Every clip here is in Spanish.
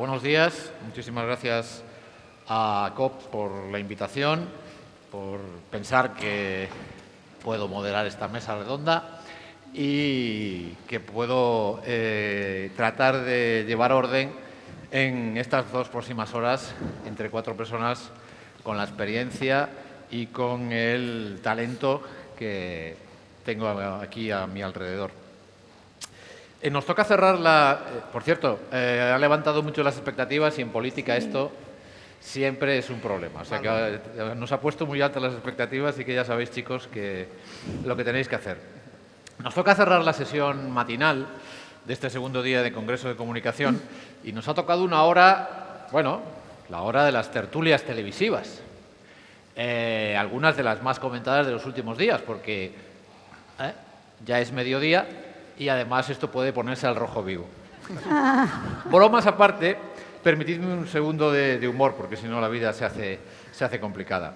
buenos días. Muchísimas gracias a COP por la invitación, por pensar que puedo moderar esta mesa redonda y que puedo tratar de llevar orden en estas 2 próximas horas entre 4 personas con la experiencia y con el talento que tengo aquí a mi alrededor. Nos toca cerrar por cierto, ha levantado mucho las expectativas y en política esto siempre es un problema. O sea, que nos ha puesto muy altas las expectativas y que ya sabéis, chicos, que lo que tenéis que hacer. Nos toca cerrar la sesión matinal de este segundo día de Congreso de Comunicación y nos ha tocado una hora, bueno, la hora de las tertulias televisivas. Algunas de las más comentadas de los últimos días, porque ya es mediodía y además esto puede ponerse al rojo vivo. Bromas aparte, permitidme un segundo de humor, porque si no la vida se hace complicada.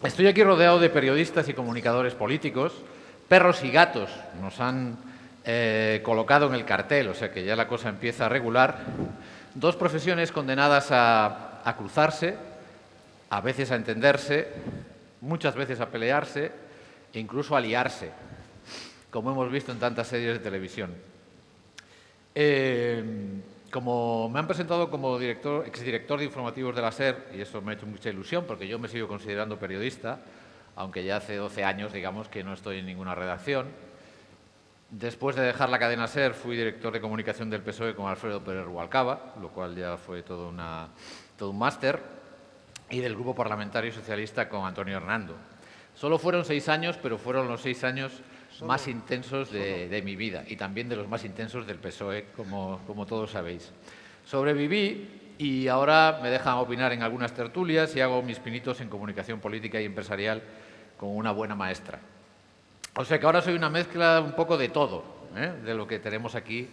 Estoy aquí rodeado de periodistas y comunicadores políticos. Perros y gatos nos han colocado en el cartel, o sea que ya la cosa empieza a regular. 2 profesiones condenadas a cruzarse, a veces a entenderse, muchas veces a pelearse e incluso a liarse, como hemos visto en tantas series de televisión. Como me han presentado como exdirector de informativos de la SER, y eso me ha hecho mucha ilusión porque yo me sigo considerando periodista, aunque ya hace 12 años, digamos, que no estoy en ninguna redacción. Después de dejar la cadena SER, fui director de comunicación del PSOE con Alfredo Pérez Rubalcaba, lo cual ya fue todo un máster, y del Grupo Parlamentario Socialista con Antonio Hernando. Solo fueron 6 años, pero fueron los 6 años más intensos de mi vida y también de los más intensos del PSOE, como todos sabéis. Sobreviví y ahora me dejan opinar en algunas tertulias y hago mis pinitos en comunicación política y empresarial con una buena maestra. O sea que ahora soy una mezcla un poco de todo, de lo que tenemos aquí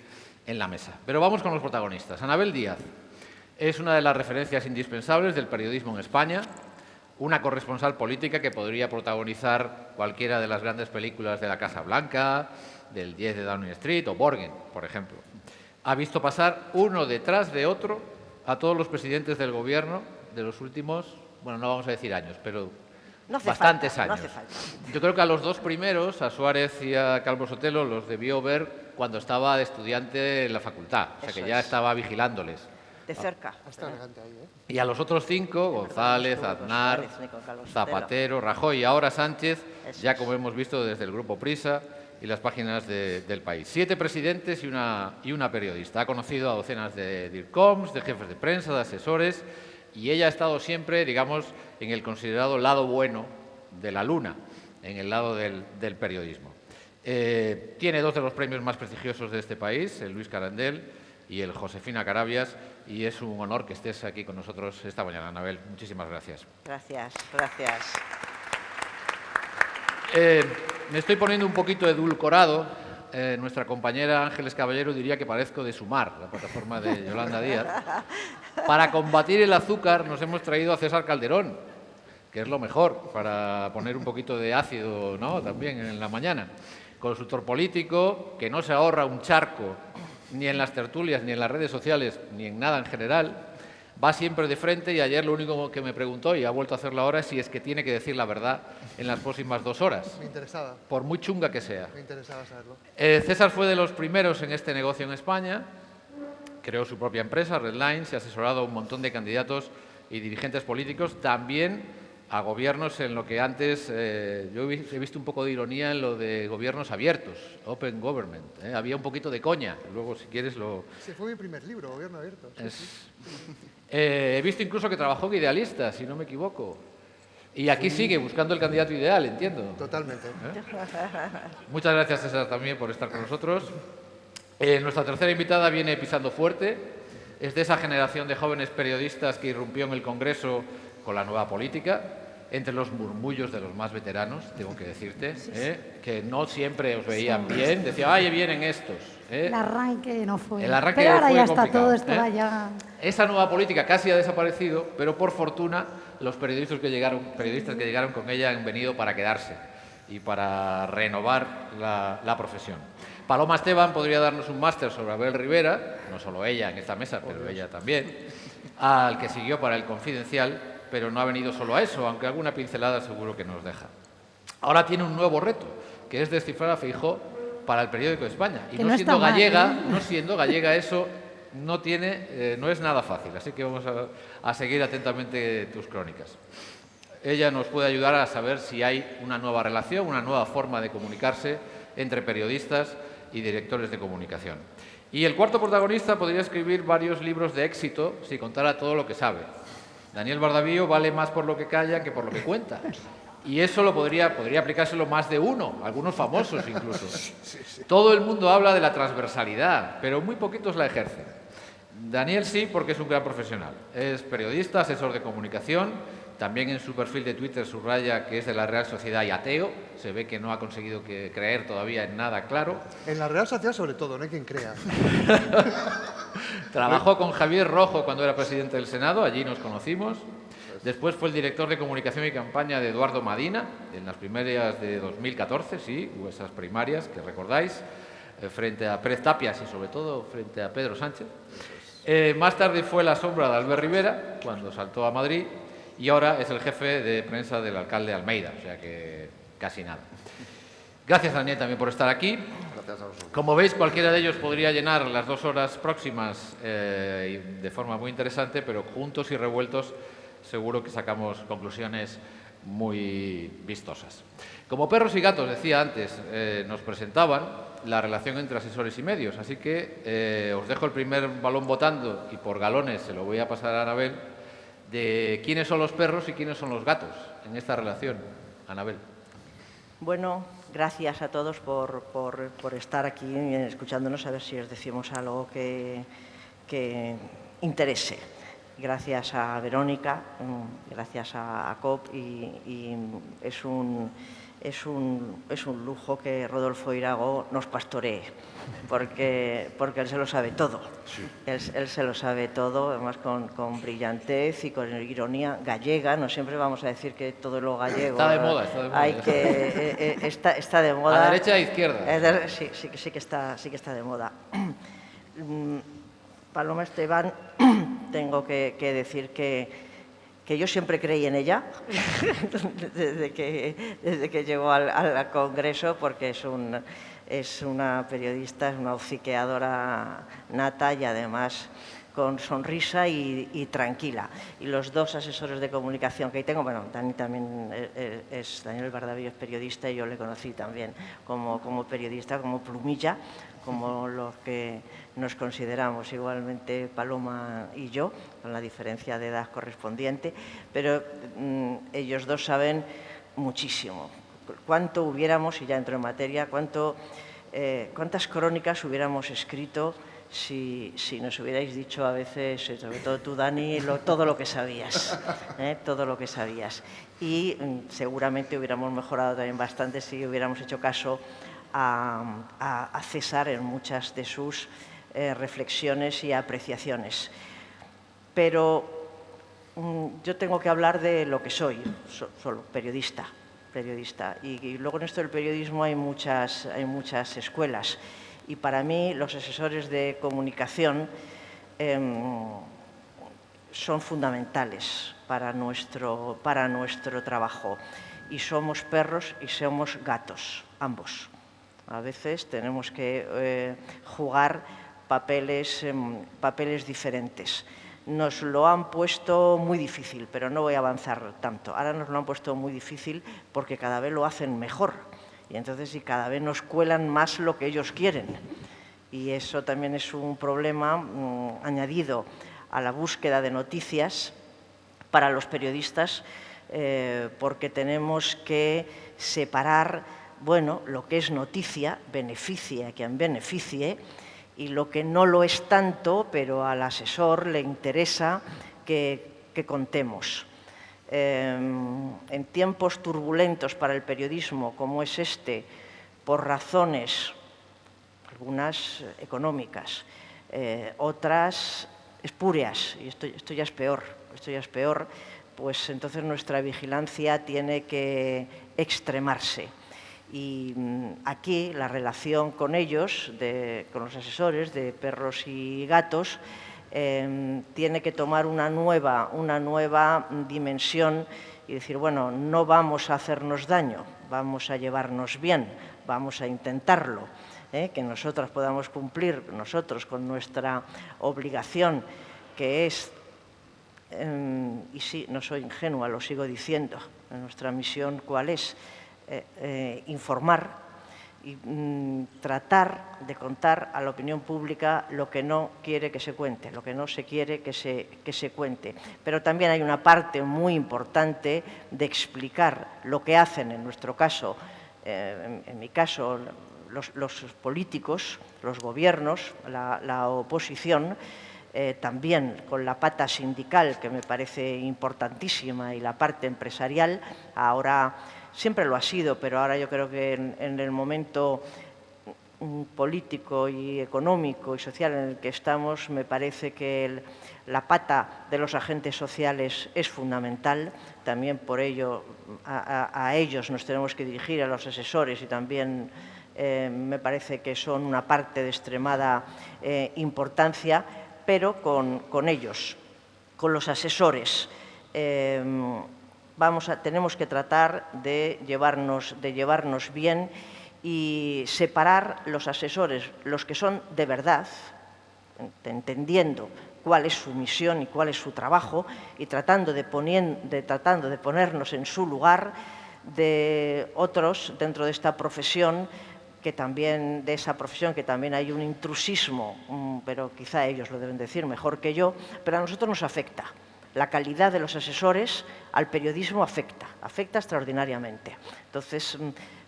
en la mesa. Pero vamos con los protagonistas. Anabel Díaz es una de las referencias indispensables del periodismo en España, una corresponsal política que podría protagonizar cualquiera de las grandes películas de la Casa Blanca, del 10 de Downing Street o Borgen, por ejemplo. Ha visto pasar uno detrás de otro a todos los presidentes del Gobierno de los últimos, bueno, no vamos a decir años, pero bastantes años. No hace falta. Yo creo que a los 2 primeros, a Suárez y a Calvo Sotelo, los debió ver cuando estaba de estudiante en la facultad, o sea que ya estaba vigilándoles. De cerca. Está elegante ahí, ¿eh? Y a los otros 5, González, Aznar, Zapatero, Rajoy y ahora Sánchez, ya como hemos visto desde el Grupo Prisa y las páginas del País. 7 presidentes y una periodista. Ha conocido a docenas de DIRCOMs, de jefes de prensa, de asesores, y ella ha estado siempre, digamos, en el considerado lado bueno de la luna, en el lado del periodismo. Tiene 2 de los premios más prestigiosos de este país, el Luis Carandel y el Josefina Carabias, y es un honor que estés aquí con nosotros esta mañana, Anabel. Muchísimas gracias. Gracias, gracias. Me estoy poniendo un poquito edulcorado. Nuestra compañera Ángeles Caballero diría que parezco de Sumar, la plataforma de Yolanda Díaz. Para combatir el azúcar nos hemos traído a César Calderón, que es lo mejor, para poner un poquito de ácido, ¿no?, también en la mañana. Consultor político, que no se ahorra un charco ni en las tertulias, ni en las redes sociales, ni en nada en general. Va siempre de frente y ayer lo único que me preguntó, y ha vuelto a hacerlo ahora, es si es que tiene que decir la verdad en las próximas 2 horas. Me interesaba. Por muy chunga que sea. Me interesaba saberlo. César fue de los primeros en este negocio en España. Creó su propia empresa, Redline, se ha asesorado a un montón de candidatos y dirigentes políticos, también a gobiernos en lo que antes, yo he visto un poco de ironía en lo de gobiernos abiertos, Open Government. Había un poquito de coña, luego si quieres lo... Sí, fue mi primer libro, Gobierno Abierto. Sí, sí. He visto incluso que trabajó en Idealista, si no me equivoco. Y aquí sigue buscando el candidato ideal, entiendo. Totalmente. Muchas gracias, César, también por estar con nosotros. Nuestra tercera invitada viene pisando fuerte. Es de esa generación de jóvenes periodistas que irrumpió en el Congreso con la nueva política, entre los murmullos de los más veteranos, tengo que decirte, que no siempre os veían bien. Decía, ¡ay, vienen estos! El arranque no fue. El arranque pero ahora fue ya está complicado, todo, esto va ya... Esa nueva política casi ha desaparecido, pero por fortuna los periodistas que llegaron con ella han venido para quedarse y para renovar la profesión. Paloma Esteban podría darnos un máster sobre Abel Rivera, no solo ella en esta mesa, pero ella también, al que siguió para El Confidencial, pero no ha venido solo a eso, aunque alguna pincelada seguro que nos deja. Ahora tiene un nuevo reto, que es descifrar a Feijóo para El Periódico de España. Y Que no no siendo está mal, gallega, ¿eh? no siendo gallega eso no es nada fácil, así que vamos a seguir atentamente tus crónicas. Ella nos puede ayudar a saber si hay una nueva relación, una nueva forma de comunicarse entre periodistas y directores de comunicación. Y el cuarto protagonista podría escribir varios libros de éxito si contara todo lo que sabe. Daniel Bardavío vale más por lo que calla que por lo que cuenta. Y eso podría aplicárselo más de uno, algunos famosos incluso. Todo el mundo habla de la transversalidad, pero muy poquitos la ejercen. Daniel sí, porque es un gran profesional. Es periodista, asesor de comunicación. También en su perfil de Twitter subraya que es de la Real Sociedad y ateo. Se ve que no ha conseguido creer todavía en nada claro. En la Real Sociedad sobre todo, no hay quien crea. Trabajó con Javier Rojo cuando era presidente del Senado, allí nos conocimos. Después fue el director de comunicación y campaña de Eduardo Madina, en las primarias de 2014, sí, hubo esas primarias que recordáis, frente a Pérez Tapias y sobre todo frente a Pedro Sánchez. Más tarde fue la sombra de Albert Rivera, cuando saltó a Madrid, y ahora es el jefe de prensa del alcalde Almeida, o sea que casi nada. Gracias, Daniel, también por estar aquí. Gracias a vosotros. Como veis, cualquiera de ellos podría llenar las 2 horas próximas de forma muy interesante, pero juntos y revueltos seguro que sacamos conclusiones muy vistosas. Como perros y gatos, decía antes, nos presentaban la relación entre asesores y medios, así que os dejo el primer balón votando y por galones se lo voy a pasar a Anabel, de quiénes son los perros y quiénes son los gatos en esta relación. Anabel. Bueno, gracias a todos por estar aquí escuchándonos, a ver si os decimos algo que interese. Gracias a Verónica, gracias a COP y es un lujo que Rodolfo Irago nos pastoree, porque él se lo sabe todo. Sí. Él se lo sabe todo, además con brillantez y con ironía gallega. No siempre vamos a decir que todo lo gallego... Está de moda, está de moda. Está de moda. A derecha e izquierda. Sí que está de moda. Paloma Esteban, tengo que decir que yo siempre creí en ella desde que llegó al Congreso, porque es una periodista, es una hosqueadora nata y además con sonrisa y tranquila. Y los 2 asesores de comunicación que tengo, bueno, Dani también Daniel Bardavío es periodista y yo le conocí también como periodista, como plumilla, como los que nos consideramos igualmente Paloma y yo, con la diferencia de edad correspondiente, pero ellos 2 saben muchísimo. Cuánto hubiéramos, y ya entro en materia, cuántas crónicas hubiéramos escrito si nos hubierais dicho a veces, sobre todo tú, Dani, todo lo que sabías, todo lo que sabías. Y seguramente hubiéramos mejorado también bastante si hubiéramos hecho caso a César en muchas de sus reflexiones y apreciaciones. Pero yo tengo que hablar de lo que soy, solo periodista. Y luego en esto del periodismo hay muchas escuelas. Y para mí los asesores de comunicación son fundamentales para nuestro trabajo. Y somos perros y somos gatos, ambos. A veces tenemos que jugar papeles diferentes. Nos lo han puesto muy difícil, pero no voy a avanzar tanto. Ahora nos lo han puesto muy difícil porque cada vez lo hacen mejor. Y entonces cada vez nos cuelan más lo que ellos quieren. Y eso también es un problema añadido a la búsqueda de noticias para los periodistas, porque tenemos que separar, bueno, lo que es noticia, beneficie a quien beneficie, y lo que no lo es tanto, pero al asesor le interesa que contemos. En tiempos turbulentos para el periodismo como es este, por razones, algunas económicas, otras espurias, y esto ya es peor, pues entonces nuestra vigilancia tiene que extremarse. Y aquí la relación con ellos, con los asesores de perros y gatos, tiene que tomar una nueva dimensión y decir, bueno, no vamos a hacernos daño, vamos a llevarnos bien, vamos a intentarlo, que nosotras podamos cumplir, nosotros, con nuestra obligación, que es, y sí, no soy ingenua, lo sigo diciendo, nuestra misión, ¿cuál es? Informar y tratar de contar a la opinión pública lo que no quiere que se cuente, lo que no se quiere que se cuente. Pero también hay una parte muy importante de explicar lo que hacen, en nuestro caso, en mi caso, los políticos, los gobiernos, la oposición, también con la pata sindical, que me parece importantísima, y la parte empresarial. Ahora siempre lo ha sido, pero ahora yo creo que en el momento político y económico y social en el que estamos, me parece que la pata de los agentes sociales es fundamental. También por ello a ellos nos tenemos que dirigir, a los asesores, y también me parece que son una parte de extremada importancia, pero con ellos, con los asesores, tenemos que tratar de llevarnos bien y separar los asesores, los que son de verdad, entendiendo cuál es su misión y cuál es su trabajo, y tratando de ponernos en su lugar, de otros dentro de esta profesión, que también hay un intrusismo, pero quizá ellos lo deben decir mejor que yo, pero a nosotros nos afecta. La calidad de los asesores al periodismo afecta extraordinariamente. Entonces,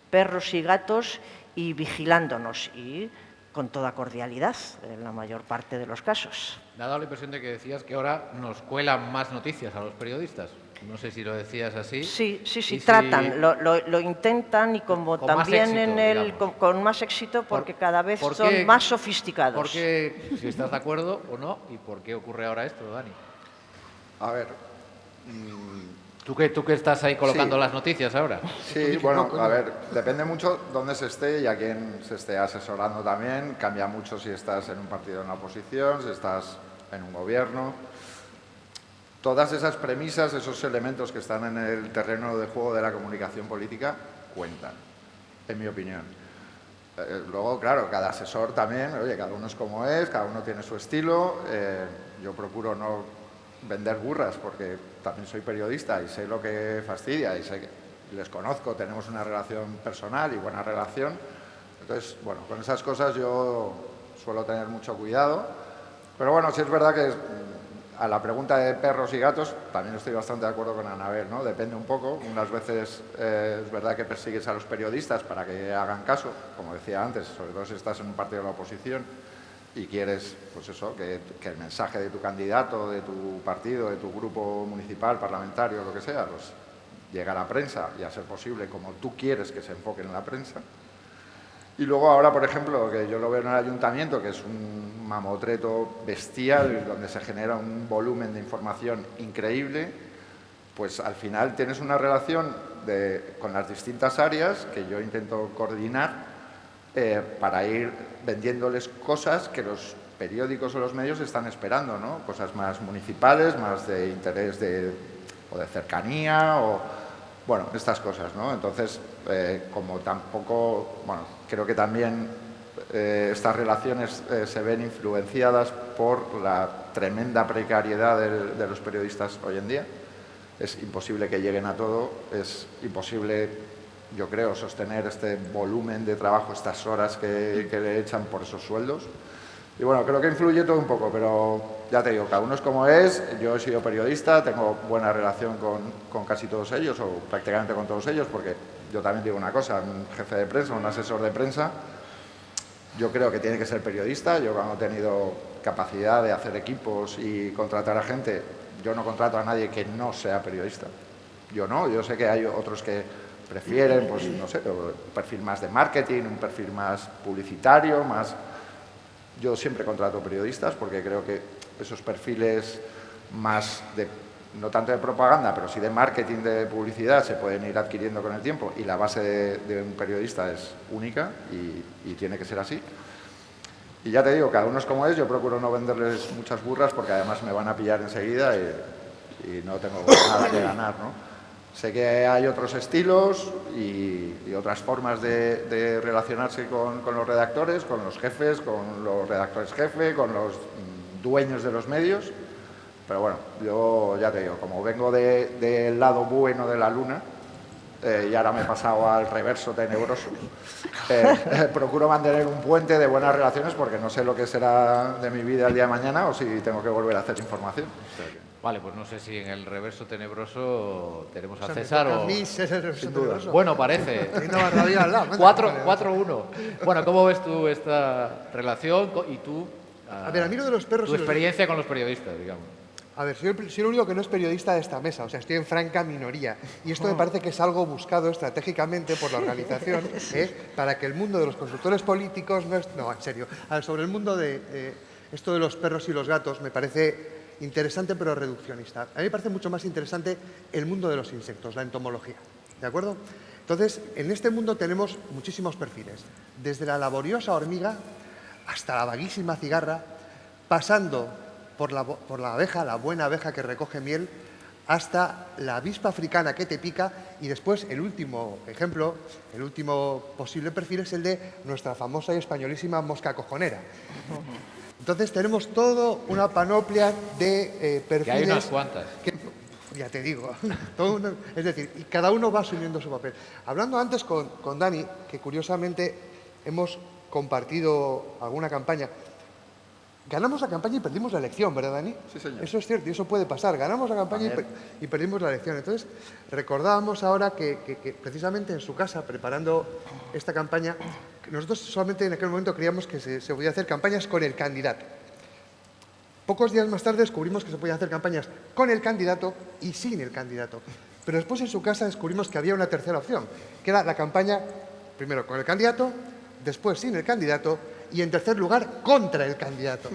perros y gatos, y vigilándonos, y con toda cordialidad en la mayor parte de los casos. Me ha dado la impresión de que decías que ahora nos cuelan más noticias a los periodistas. No sé si lo decías así. Sí, tratan, lo intentan, y como con también más éxito, con más éxito, porque cada vez son más sofisticados. ¿Por qué, si estás de acuerdo o no, y por qué ocurre ahora esto, Dani? A ver... ¿Tú que estás ahí colocando las noticias ahora? Sí, bueno, a ver, depende mucho dónde se esté y a quién se esté asesorando también. Cambia mucho si estás en un partido en la oposición, si estás en un gobierno. Todas esas premisas, esos elementos que están en el terreno de juego de la comunicación política, cuentan, en mi opinión. Luego, claro, cada asesor también, oye, cada uno es como es, cada uno tiene su estilo. Yo procuro no vender burras, porque también soy periodista y sé lo que fastidia, y sé que les conozco, tenemos una relación personal y buena relación. Entonces, bueno, con esas cosas yo suelo tener mucho cuidado. Pero bueno, sí es verdad que a la pregunta de perros y gatos también estoy bastante de acuerdo con Anabel, ¿no? Depende un poco. Unas veces es verdad que persigues a los periodistas para que hagan caso, como decía antes, sobre todo si estás en un partido de la oposición y quieres, pues eso, que el mensaje de tu candidato, de tu partido, de tu grupo municipal, parlamentario, lo que sea, pues llegue a la prensa y, a ser posible, como tú quieres que se enfoque en la prensa. Y luego ahora, por ejemplo, que yo lo veo en el ayuntamiento, que es un mamotreto bestial, donde se genera un volumen de información increíble, pues al final tienes una relación con las distintas áreas que yo intento coordinar para ir vendiéndoles cosas que los periódicos o los medios están esperando, ¿no? Cosas más municipales, más de interés o de cercanía, o bueno, estas cosas, ¿no? Entonces, como tampoco, bueno, creo que también estas relaciones se ven influenciadas por la tremenda precariedad de los periodistas hoy en día. Es imposible que lleguen a todo, es imposible, yo creo, sostener este volumen de trabajo, estas horas que le echan por esos sueldos. Y bueno, creo que influye todo un poco, pero ya te digo, cada uno es como es. Yo he sido periodista, tengo buena relación con casi todos ellos, o prácticamente con todos ellos, porque yo también digo una cosa, un jefe de prensa, un asesor de prensa, yo creo que tiene que ser periodista. Yo, cuando he tenido capacidad de hacer equipos y contratar a gente, yo no contrato a nadie que no sea periodista. Yo no, yo sé que hay otros que prefieren, pues no sé, un perfil más de marketing, un perfil más publicitario, más... Yo siempre contrato periodistas porque creo que esos perfiles más de no tanto de propaganda, pero sí de marketing, de publicidad, se pueden ir adquiriendo con el tiempo y la base de un periodista es única y tiene que ser así. Y ya te digo, cada uno es como es, yo procuro no venderles muchas burras porque además me van a pillar enseguida y no tengo nada que ganar, ¿no? Sé que hay otros estilos y otras formas de relacionarse con los redactores, con los jefes, con los redactores jefe, con los dueños de los medios. Pero bueno, yo ya te digo, como vengo del lado bueno de la luna y ahora me he pasado al reverso tenebroso, procuro mantener un puente de buenas relaciones porque no sé lo que será de mi vida el día de mañana o si tengo que volver a hacer información. O sea que... Vale, pues no sé si en el reverso tenebroso tenemos a O sea, me César toca o... a mí ser el reverso tenebroso. Bueno, parece. Hay una barbaridad al lado. 4-1. Bueno, ¿cómo ves tú esta relación y tú, A ver, a mí lo de los perros... tu y los- experiencia con los periodistas, digamos? A ver, soy el único que no es periodista de esta mesa, o sea, estoy en franca minoría. Y esto me parece que es algo buscado estratégicamente por la organización, para que el mundo de los consultores políticos no es... No, en serio. A ver, sobre el mundo de esto de los perros y los gatos me parece interesante pero reduccionista. A mí me parece mucho más interesante el mundo de los insectos, la entomología. ¿De acuerdo? Entonces, en este mundo tenemos muchísimos perfiles. Desde la laboriosa hormiga hasta la vaguísima cigarra, pasando por la abeja, la buena abeja que recoge miel, hasta la avispa africana que te pica y después el último ejemplo, el último posible perfil es el de nuestra famosa y españolísima mosca cojonera. Entonces tenemos toda una panoplia de perfiles... Que hay unas cuantas. Ya te digo, es decir, y cada uno va asumiendo su papel. Hablando antes con Dani, que curiosamente hemos compartido alguna campaña. Ganamos la campaña y perdimos la elección, ¿verdad, Dani? Sí, señor. Eso es cierto y eso puede pasar. Ganamos la campaña y perdimos la elección. Entonces, recordábamos ahora que precisamente en su casa, preparando esta campaña, nosotros solamente en aquel momento creíamos que se podía hacer campañas con el candidato. Pocos días más tarde descubrimos que se podían hacer campañas con el candidato y sin el candidato. Pero después en su casa descubrimos que había una tercera opción, que era la campaña primero con el candidato, después sin el candidato y en tercer lugar contra el candidato.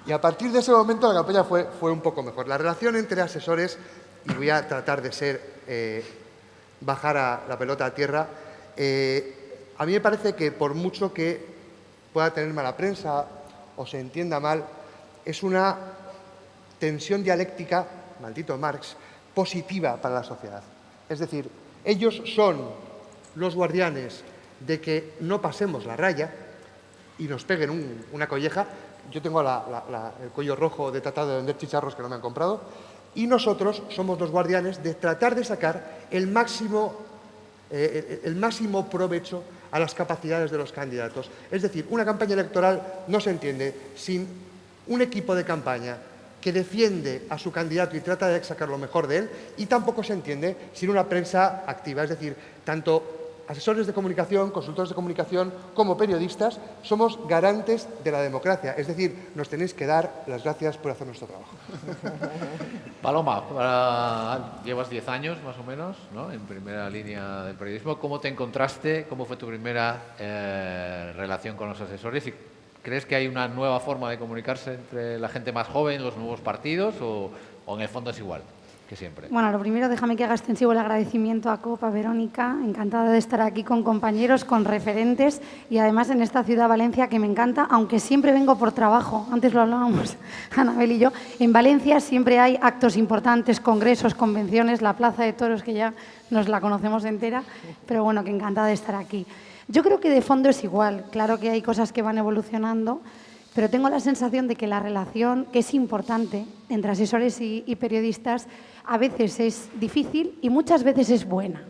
Y a partir de ese momento la campaña fue un poco mejor. La relación entre asesores, y voy a tratar de bajar a la pelota a tierra, a mí me parece que por mucho que pueda tener mala prensa o se entienda mal, es una tensión dialéctica, maldito Marx, positiva para la sociedad. Es decir, ellos son los guardianes de que no pasemos la raya y nos peguen una colleja. Yo tengo el cuello rojo de tratar de vender chicharros que no me han comprado. Y nosotros somos los guardianes de tratar de sacar el máximo provecho a las capacidades de los candidatos. Es decir, una campaña electoral no se entiende sin un equipo de campaña que defiende a su candidato y trata de sacar lo mejor de él, y tampoco se entiende sin una prensa activa. Es decir, tanto asesores de comunicación, consultores de comunicación, como periodistas, somos garantes de la democracia. Es decir, nos tenéis que dar las gracias por hacer nuestro trabajo. Paloma, llevas 10 años más o menos, ¿no?, en primera línea del periodismo. ¿Cómo te encontraste? ¿Cómo fue tu primera relación con los asesores? ¿Y crees que hay una nueva forma de comunicarse entre la gente más joven, los nuevos partidos, o en el fondo es igual que siempre? Bueno, lo primero, déjame que haga extensivo el agradecimiento a COP, a Verónica. Encantada de estar aquí con compañeros, con referentes y además en esta ciudad, Valencia, que me encanta, aunque siempre vengo por trabajo. Antes lo hablábamos Anabel y yo. En Valencia siempre hay actos importantes, congresos, convenciones, la Plaza de Toros, que ya nos la conocemos entera, pero bueno, que encantada de estar aquí. Yo creo que de fondo es igual. Claro que hay cosas que van evolucionando, pero tengo la sensación de que la relación, que es importante entre asesores y periodistas, a veces es difícil y muchas veces es buena.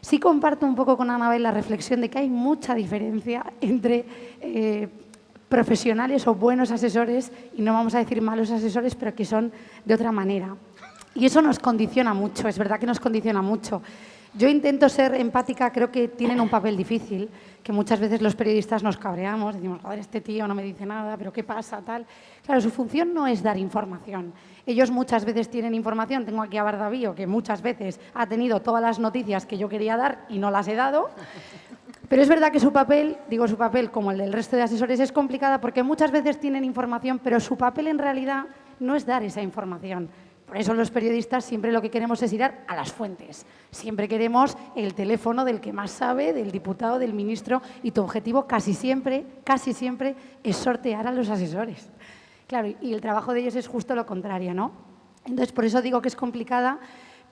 Sí comparto un poco con Anabel la reflexión de que hay mucha diferencia entre profesionales o buenos asesores, y no vamos a decir malos asesores, pero que son de otra manera. Y eso nos condiciona mucho, es verdad que nos condiciona mucho. Yo intento ser empática, creo que tienen un papel difícil, que muchas veces los periodistas nos cabreamos, decimos, joder, este tío no me dice nada, pero ¿qué pasa? Tal. Claro, su función no es dar información. Ellos muchas veces tienen información. Tengo aquí a Bardavío, que muchas veces ha tenido todas las noticias que yo quería dar y no las he dado. Pero es verdad que su papel, digo su papel como el del resto de asesores, es complicada porque muchas veces tienen información, pero su papel en realidad no es dar esa información. Por eso los periodistas siempre lo que queremos es ir a las fuentes. Siempre queremos el teléfono del que más sabe, del diputado, del ministro, y tu objetivo casi siempre es sortear a los asesores. Claro, y el trabajo de ellos es justo lo contrario, ¿no? Entonces, por eso digo que es complicada,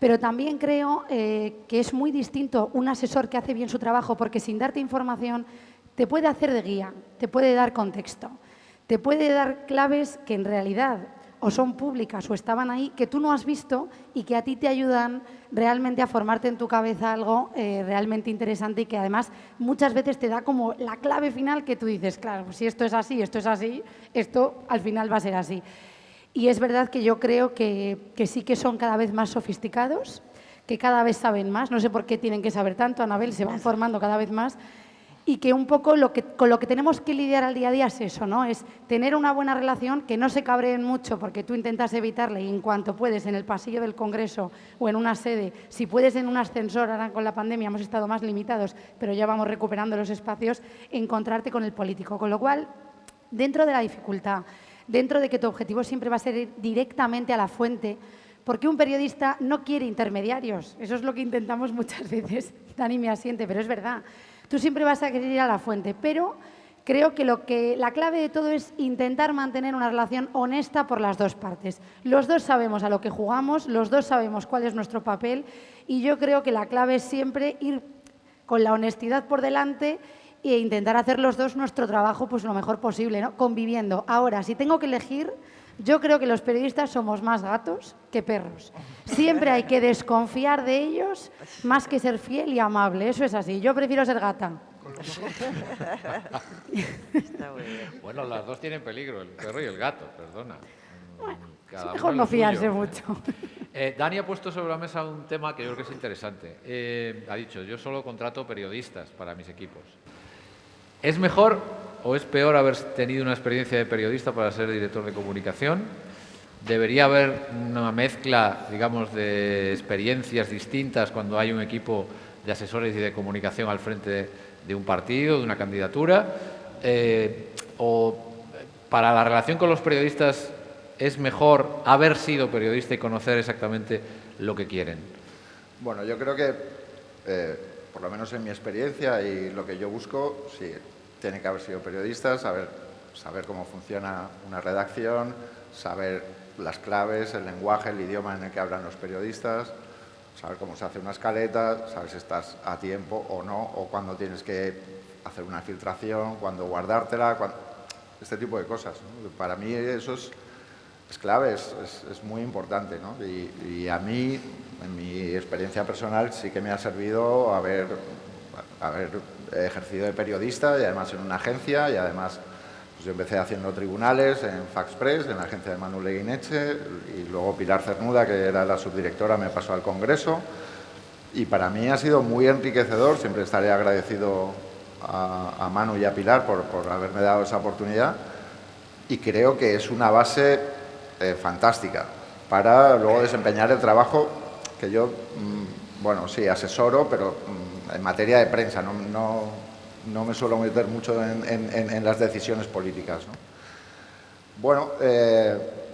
pero también creo que es muy distinto un asesor que hace bien su trabajo, porque sin darte información te puede hacer de guía, te puede dar contexto, te puede dar claves que en realidad o son públicas o estaban ahí, que tú no has visto y que a ti te ayudan realmente a formarte en tu cabeza algo realmente interesante y que además muchas veces te da como la clave final que tú dices, claro, si esto es así, esto al final va a ser así. Y es verdad que yo creo que sí que son cada vez más sofisticados, que cada vez saben más, no sé por qué tienen que saber tanto, Anabel, se van formando cada vez más, y que un poco con lo que tenemos que lidiar al día a día es eso, ¿no? Es tener una buena relación, que no se cabreen mucho porque tú intentas evitarle y en cuanto puedes en el pasillo del Congreso o en una sede, si puedes en un ascensor, ahora con la pandemia hemos estado más limitados, pero ya vamos recuperando los espacios, encontrarte con el político. Con lo cual, dentro de la dificultad, dentro de que tu objetivo siempre va a ser ir directamente a la fuente, porque un periodista no quiere intermediarios. Eso es lo que intentamos muchas veces. Dani me asiente, pero es verdad. Tú siempre vas a querer ir a la fuente, pero creo que la clave de todo es intentar mantener una relación honesta por las dos partes. Los dos sabemos a lo que jugamos, los dos sabemos cuál es nuestro papel y yo creo que la clave es siempre ir con la honestidad por delante e intentar hacer los dos nuestro trabajo pues lo mejor posible, ¿no? Conviviendo. Ahora, si tengo que elegir, yo creo que los periodistas somos más gatos que perros. Siempre hay que desconfiar de ellos más que ser fiel y amable. Eso es así. Yo prefiero ser gata. Está muy bien. Bueno, las dos tienen peligro, el perro y el gato, perdona. Bueno, Cada es uno mejor lo no fiarse suyo. mucho. Dani ha puesto sobre la mesa un tema que yo creo que es interesante. Ha dicho, yo solo contrato periodistas para mis equipos. ¿Es mejor o es peor haber tenido una experiencia de periodista para ser director de comunicación? ¿Debería haber una mezcla, digamos, de experiencias distintas cuando hay un equipo de asesores y de comunicación al frente de un partido, de una candidatura? ¿O para la relación con los periodistas es mejor haber sido periodista y conocer exactamente lo que quieren? Bueno, yo creo que, por lo menos en mi experiencia y lo que yo busco, sí, tiene que haber sido periodista, saber cómo funciona una redacción, saber las claves, el lenguaje, el idioma en el que hablan los periodistas, saber cómo se hace una escaleta, saber si estás a tiempo o no, o cuándo tienes que hacer una filtración, cuándo guardártela, este tipo de cosas, ¿no? Para mí eso es clave, es muy importante, ¿no? Y a mí, en mi experiencia personal, sí que me ha servido haber ejercido de periodista y además en una agencia y además pues yo empecé haciendo tribunales en Faxpress, en la agencia de Manu Leguineche y luego Pilar Cernuda, que era la subdirectora, me pasó al Congreso y para mí ha sido muy enriquecedor, siempre estaré agradecido a Manu y a Pilar por haberme dado esa oportunidad y creo que es una base fantástica para luego desempeñar el trabajo que yo, bueno, sí, asesoro, pero en materia de prensa, no me suelo meter mucho en las decisiones políticas, ¿no? Bueno,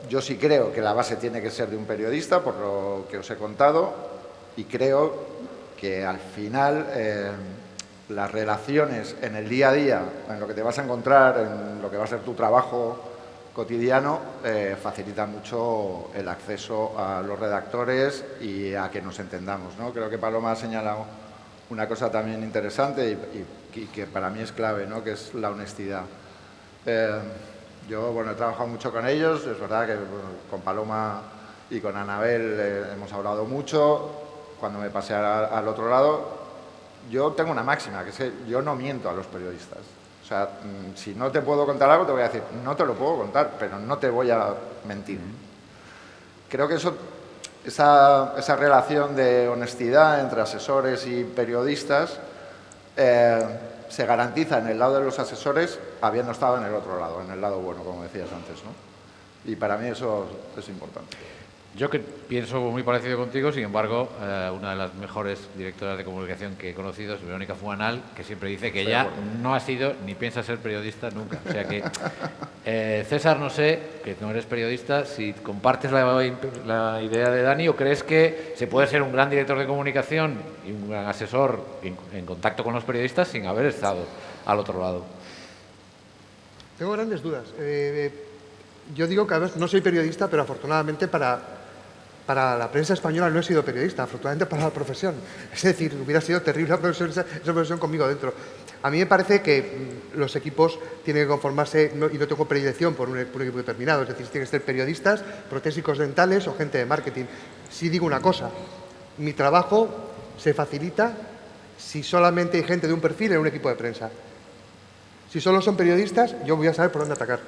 yo sí creo que la base tiene que ser de un periodista, por lo que os he contado, y creo que al final las relaciones en el día a día, en lo que te vas a encontrar, en lo que va a ser tu trabajo cotidiano, facilitan mucho el acceso a los redactores y a que nos entendamos, ¿no? Creo que Paloma ha señalado una cosa también interesante y que para mí es clave, ¿no? Que es la honestidad. Yo, bueno, he trabajado mucho con ellos, es verdad que con Paloma y con Anabel hemos hablado mucho. Cuando me pasé al otro lado, yo tengo una máxima, que es que yo no miento a los periodistas. O sea, si no te puedo contar algo, te voy a decir, no te lo puedo contar, pero no te voy a mentir. Creo que esa relación de honestidad entre asesores y periodistas se garantiza en el lado de los asesores habiendo estado en el otro lado, en el lado bueno, como decías antes, ¿no? Y para mí eso es importante. Yo que pienso muy parecido contigo, sin embargo, una de las mejores directoras de comunicación que he conocido es Verónica Fuanal, que siempre dice que ella no ha sido ni piensa ser periodista nunca. O sea que, César, no sé, que no eres periodista, si compartes la idea de Dani o crees que se puede ser un gran director de comunicación y un gran asesor en contacto con los periodistas sin haber estado al otro lado. Tengo grandes dudas. Yo digo que a veces no soy periodista, pero afortunadamente para la prensa española no he sido periodista, afortunadamente para la profesión. Es decir, hubiera sido terrible esa profesión conmigo dentro. A mí me parece que los equipos tienen que conformarse, y no tengo predilección por un equipo determinado, es decir, tienen que ser periodistas, protésicos dentales o gente de marketing. Sí digo una cosa, mi trabajo se facilita si solamente hay gente de un perfil en un equipo de prensa. Si solo son periodistas, yo voy a saber por dónde atacar.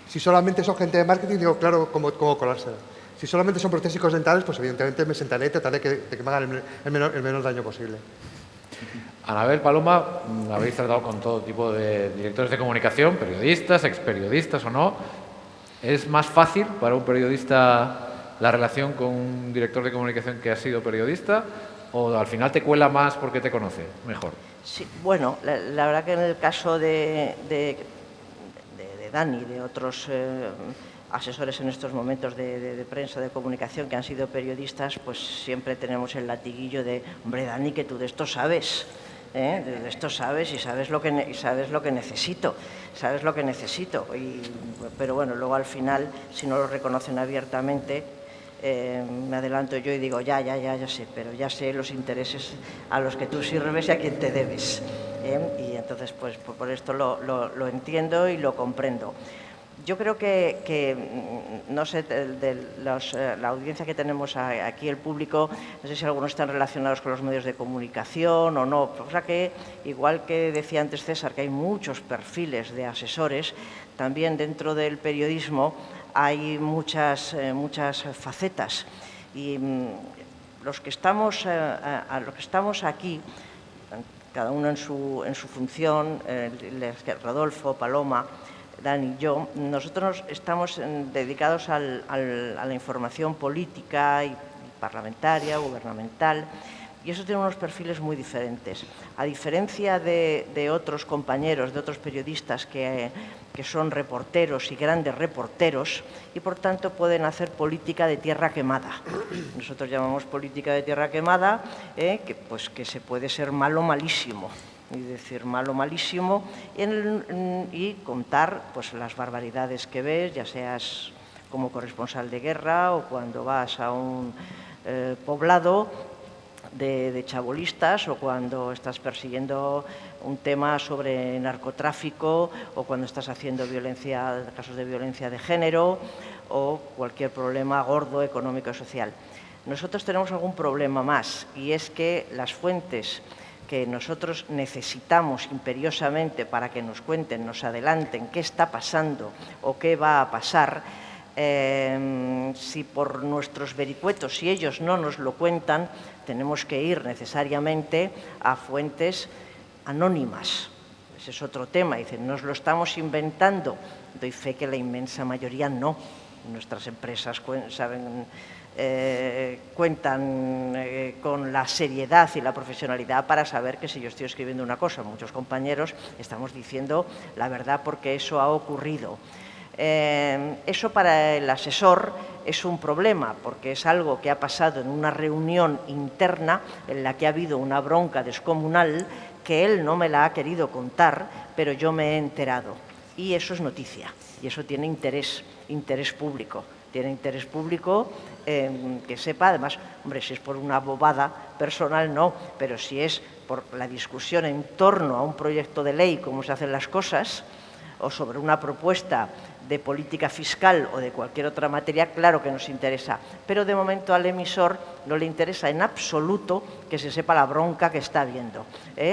Si solamente son gente de marketing, digo claro cómo colársela. Si solamente son protésicos dentales, pues evidentemente me sentaré y trataré de que me hagan el menor daño posible. Anabel, Paloma, habéis tratado con todo tipo de directores de comunicación, periodistas, experiodistas o no. ¿Es más fácil para un periodista la relación con un director de comunicación que ha sido periodista o al final te cuela más porque te conoce mejor? Sí, bueno, la verdad que en el caso de Dani y de otros asesores en estos momentos de prensa, de comunicación, que han sido periodistas, pues siempre tenemos el latiguillo de, hombre, Dani, que tú de esto sabes, de esto sabes y sabes lo que necesito, pero bueno, luego al final, si no lo reconocen abiertamente, me adelanto yo y digo, ya sé, pero ya sé los intereses a los que tú sirves y a quien te debes. Y entonces, pues por esto lo entiendo y lo comprendo. Yo creo que no sé, la audiencia que tenemos aquí, el público, no sé si algunos están relacionados con los medios de comunicación o no. O sea que, igual que decía antes César, que hay muchos perfiles de asesores, también dentro del periodismo hay muchas facetas. Y los que estamos aquí, cada uno en su función, Rodolfo, Paloma, Dani y yo, nosotros estamos dedicados a la información política y parlamentaria, gubernamental, y eso tiene unos perfiles muy diferentes. A diferencia de otros compañeros, de otros periodistas que son reporteros y grandes reporteros y, por tanto, pueden hacer política de tierra quemada. Nosotros llamamos política de tierra quemada, que se puede ser malo malísimo. Y decir malo malísimo y contar pues las barbaridades que ves, ya seas como corresponsal de guerra o cuando vas a un poblado de chabolistas o cuando estás persiguiendo un tema sobre narcotráfico o cuando estás haciendo casos de violencia de género o cualquier problema gordo económico y social. Nosotros tenemos algún problema más y es que las fuentes que nosotros necesitamos imperiosamente para que nos cuenten, nos adelanten qué está pasando o qué va a pasar, si por nuestros vericuetos, si ellos no nos lo cuentan, tenemos que ir necesariamente a fuentes anónimas. Ese es otro tema. Dicen, nos lo estamos inventando. Doy fe que la inmensa mayoría no. Nuestras empresas cuentan con la seriedad y la profesionalidad para saber que si yo estoy escribiendo una cosa, muchos compañeros estamos diciendo la verdad porque eso ha ocurrido. Eso para el asesor es un problema porque es algo que ha pasado en una reunión interna en la que ha habido una bronca descomunal que él no me la ha querido contar, pero yo me he enterado. Y eso es noticia y eso tiene interés público. Tiene interés público que sepa, además, hombre, si es por una bobada personal no, pero si es por la discusión en torno a un proyecto de ley, cómo se hacen las cosas, o sobre una propuesta de política fiscal o de cualquier otra materia, claro que nos interesa. Pero de momento al emisor no le interesa en absoluto que se sepa la bronca que está habiendo,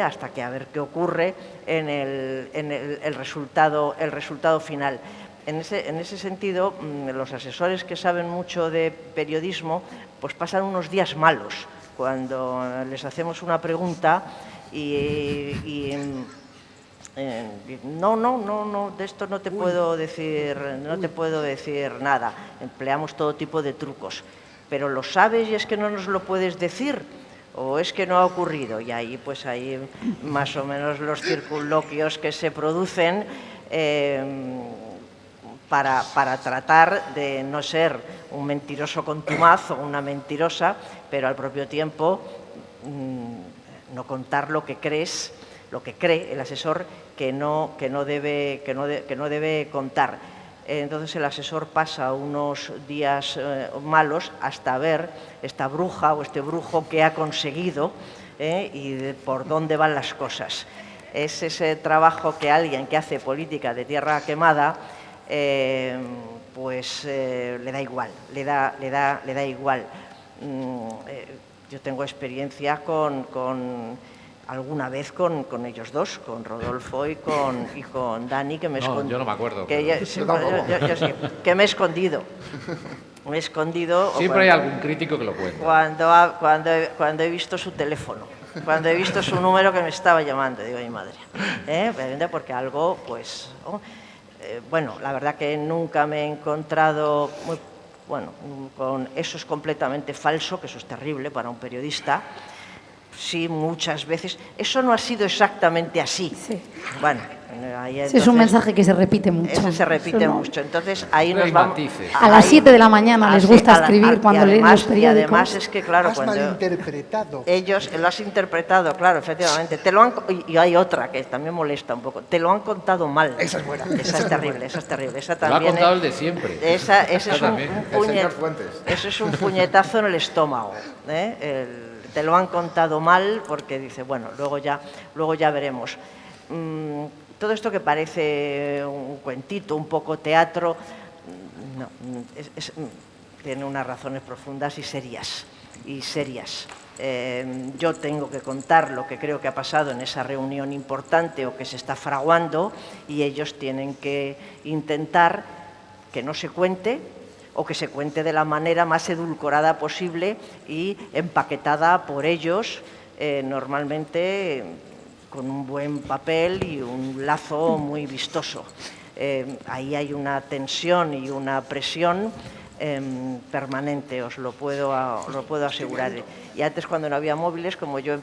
hasta que a ver qué ocurre en el resultado final. En ese sentido, los asesores que saben mucho de periodismo pues pasan unos días malos cuando les hacemos una pregunta y No, de esto no te puedo decir nada. Empleamos todo tipo de trucos. Pero lo sabes y es que no nos lo puedes decir, o es que no ha ocurrido. Y ahí, pues ahí más o menos los circunloquios que se producen para tratar de no ser un mentiroso contumaz o una mentirosa, pero al propio tiempo no contar lo que crees, lo que cree el asesor que no debe contar. Entonces el asesor pasa unos días malos hasta ver esta bruja o este brujo que ha conseguido y por dónde van las cosas. Es ese trabajo que alguien que hace política de tierra quemada pues le da igual, le da igual. Yo tengo experiencia alguna vez con ellos dos, con Rodolfo y con Dani, que me escondí. Yo no me acuerdo. Yo sí, que me he escondido. Me he escondido. Siempre hay algún crítico que lo cuenta. Cuando he visto su teléfono, cuando he visto su número que me estaba llamando, digo, mi madre. Porque algo, pues... bueno, la verdad que nunca me he encontrado... con eso es completamente falso, que eso es terrible para un periodista. Sí, muchas veces. Eso no ha sido exactamente así. Sí. Bueno, ahí entonces, es un mensaje que se repite mucho. Ese se repite mucho. Entonces ahí nos vamos... A las 7 de la mañana les gusta escribir cuando leen los periódicos. Y además es que, claro, has malinterpretado. Ellos lo has interpretado, claro, efectivamente. Y hay otra que también molesta un poco. Te lo han contado mal. Esa es buena. Esa es terrible, esa es terrible. Esa Lo ha también contado el de siempre. Ese es Eso es un puñetazo en el estómago. Te lo han contado mal porque dice, bueno, luego ya veremos. Todo esto que parece un cuentito, un poco teatro, no, tiene unas razones profundas y serias. Yo tengo que contar lo que creo que ha pasado en esa reunión importante o que se está fraguando y ellos tienen que intentar que no se cuente o que se cuente de la manera más edulcorada posible y empaquetada por ellos, normalmente con un buen papel y un lazo muy vistoso. Ahí hay una tensión y una presión permanente, os lo puedo asegurar. Y antes, cuando no había móviles, cuando yo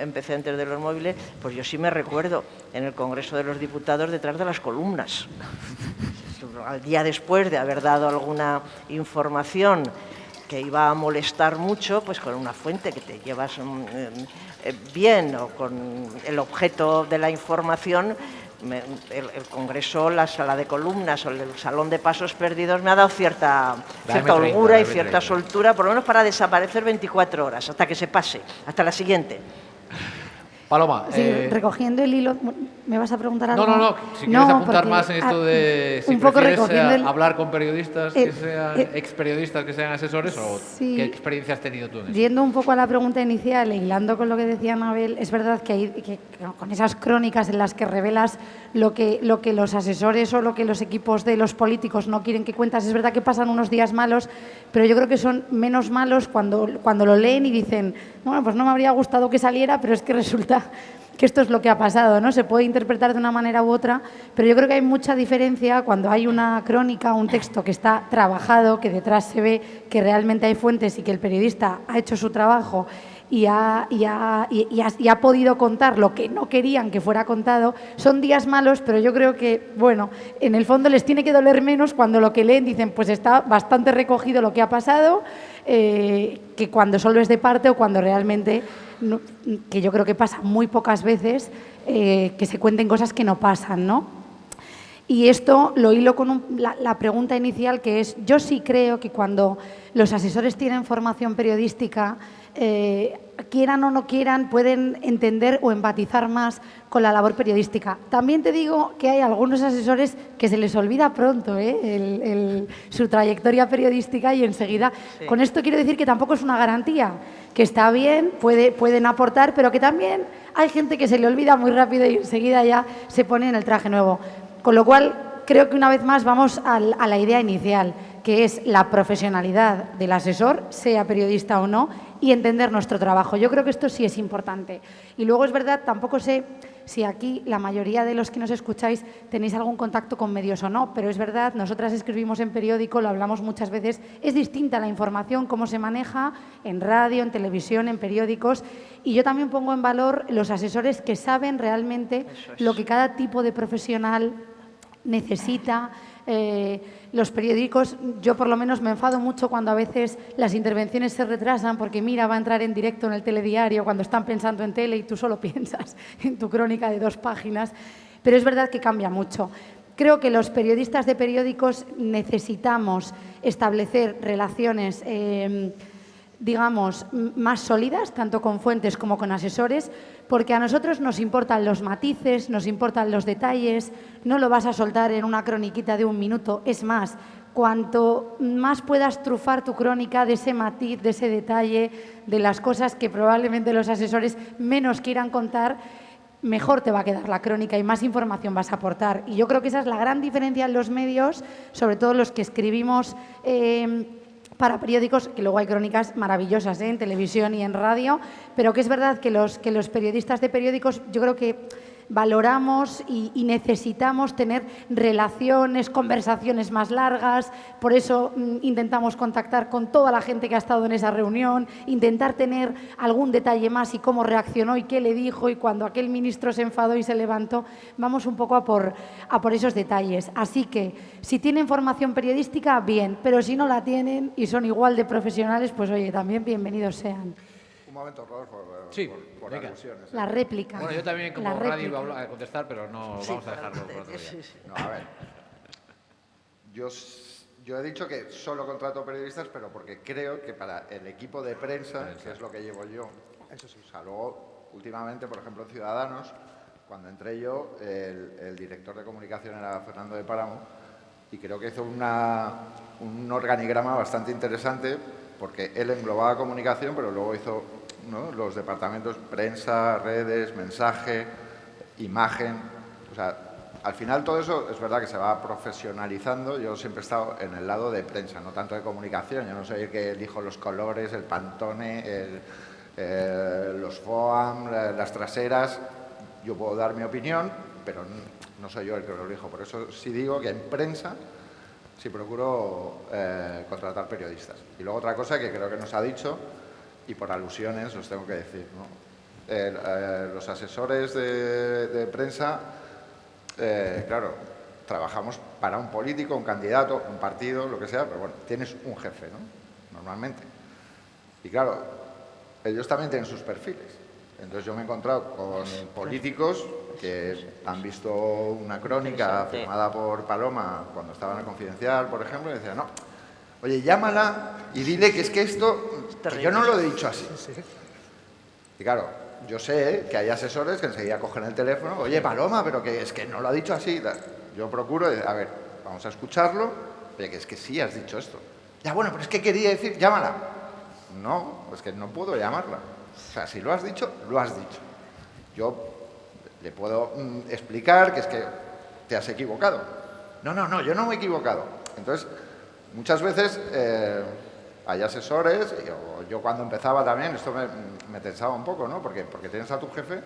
empecé antes de los móviles, pues yo sí me recuerdo en el Congreso de los Diputados detrás de las columnas. Al día después de haber dado alguna información que iba a molestar mucho, pues con una fuente que te llevas bien o con el objeto de la información, el Congreso, la sala de columnas o el salón de pasos perdidos me ha dado cierta holgura y cierta soltura, por lo menos para desaparecer 24 horas, hasta que se pase, hasta la siguiente. Paloma. Sí, recogiendo el hilo, ¿me vas a preguntar algo? No. Si quieres apuntar más en esto de si prefieres hablar con periodistas que sean experiodistas que sean asesores o sí, qué experiencia has tenido tú en eso. Yendo un poco a la pregunta inicial e hilando con lo que decía Anabel, es verdad que con esas crónicas en las que revelas lo que los asesores o lo que los equipos de los políticos no quieren que cuentas, es verdad que pasan unos días malos, pero yo creo que son menos malos cuando lo leen y dicen, bueno, pues no me habría gustado que saliera, pero es que resulta que esto es lo que ha pasado, ¿no? Se puede interpretar de una manera u otra, pero yo creo que hay mucha diferencia cuando hay una crónica, un texto que está trabajado, que detrás se ve que realmente hay fuentes y que el periodista ha hecho su trabajo y ha podido contar lo que no querían que fuera contado. Son días malos, pero yo creo que, bueno, en el fondo les tiene que doler menos cuando lo que leen dicen, pues está bastante recogido lo que ha pasado, que cuando solo es de parte o cuando realmente, que yo creo que pasa muy pocas veces, que se cuenten cosas que no pasan, ¿no? Y esto lo hilo con la pregunta inicial, que es, yo sí creo que cuando los asesores tienen formación periodística, quieran o no quieran, pueden entender o empatizar más con la labor periodística. También te digo que hay algunos asesores que se les olvida pronto su trayectoria periodística y enseguida... Sí. Con esto quiero decir que tampoco es una garantía, que está bien, pueden aportar, pero que también hay gente que se le olvida muy rápido y enseguida ya se pone en el traje nuevo. Con lo cual, creo que una vez más vamos a la idea inicial, que es la profesionalidad del asesor, sea periodista o no, y entender nuestro trabajo. Yo creo que esto sí es importante. Y luego es verdad, tampoco sé si aquí la mayoría de los que nos escucháis tenéis algún contacto con medios o no, pero es verdad, nosotras escribimos en periódico, lo hablamos muchas veces, es distinta la información, cómo se maneja en radio, en televisión, en periódicos, y yo también pongo en valor los asesores que saben realmente lo que cada tipo de profesional necesita. Los periódicos, yo por lo menos me enfado mucho cuando a veces las intervenciones se retrasan porque mira, va a entrar en directo en el telediario cuando están pensando en tele y tú solo piensas en tu crónica de 2 páginas, pero es verdad que cambia mucho. Creo que los periodistas de periódicos necesitamos establecer relaciones digamos, más sólidas, tanto con fuentes como con asesores, porque a nosotros nos importan los matices, nos importan los detalles, no lo vas a soltar en una croniquita de 1 minuto, es más, cuanto más puedas trufar tu crónica de ese matiz, de ese detalle, de las cosas que probablemente los asesores menos quieran contar, mejor te va a quedar la crónica y más información vas a aportar. Y yo creo que esa es la gran diferencia en los medios, sobre todo los que escribimos para periódicos, que luego hay crónicas maravillosas en televisión y en radio, pero que es verdad que los periodistas de periódicos yo creo que valoramos y necesitamos tener relaciones, conversaciones más largas, por eso intentamos contactar con toda la gente que ha estado en esa reunión, intentar tener algún detalle más y cómo reaccionó y qué le dijo y cuando aquel ministro se enfadó y se levantó, vamos un poco a por esos detalles. Así que si tienen formación periodística, bien, pero si no la tienen y son igual de profesionales, pues oye, también bienvenidos sean. Un momento, Rodolfo, Sí, por alusiones. La réplica. Bueno, yo también como La radio réplica. iba a contestar, pero no vamos a dejarlo por otro día. No, a ver. Yo he dicho que solo contrato periodistas, pero porque creo que para el equipo de prensa, que es lo que llevo yo, eso sí. O sea, luego, últimamente, por ejemplo, en Ciudadanos, cuando entré yo, el director de comunicación era Fernando de Páramo, y creo que hizo un organigrama bastante interesante, porque él englobaba comunicación, pero luego hizo, ¿no?, los departamentos prensa, redes, mensaje, imagen. O sea, al final todo eso es verdad que se va profesionalizando. Yo siempre he estado en el lado de prensa, no tanto de comunicación. Yo no soy el que elijo los colores, el Pantone, los FOAM, las traseras. Yo puedo dar mi opinión, pero no soy yo el que lo elijo. Por eso sí digo que en prensa sí procuro contratar periodistas. Y luego otra cosa que creo que nos ha dicho, y por alusiones os tengo que decir, ¿no? Los asesores de prensa, claro, trabajamos para un político, un candidato, un partido, lo que sea, pero bueno, tienes un jefe, ¿no?, normalmente. Y claro, ellos también tienen sus perfiles. Entonces yo me he encontrado con políticos que han visto una crónica firmada por Paloma cuando estaba en el Confidencial, por ejemplo, y decían, no, oye, llámala y dile que es que esto, que yo no lo he dicho así. Y claro, yo sé que hay asesores que enseguida cogen el teléfono, oye, Paloma, pero que es que no lo ha dicho así. Yo procuro, a ver, vamos a escucharlo, oye, que es que sí has dicho esto. Ya, bueno, pero es que quería decir, llámala. No, es que no puedo llamarla. O sea, si lo has dicho, lo has dicho. Yo le puedo explicar que es que te has equivocado. No, yo no me he equivocado. Entonces, muchas veces hay asesores, o yo cuando empezaba también, esto me tensaba un poco, ¿no? Porque tienes a tu jefe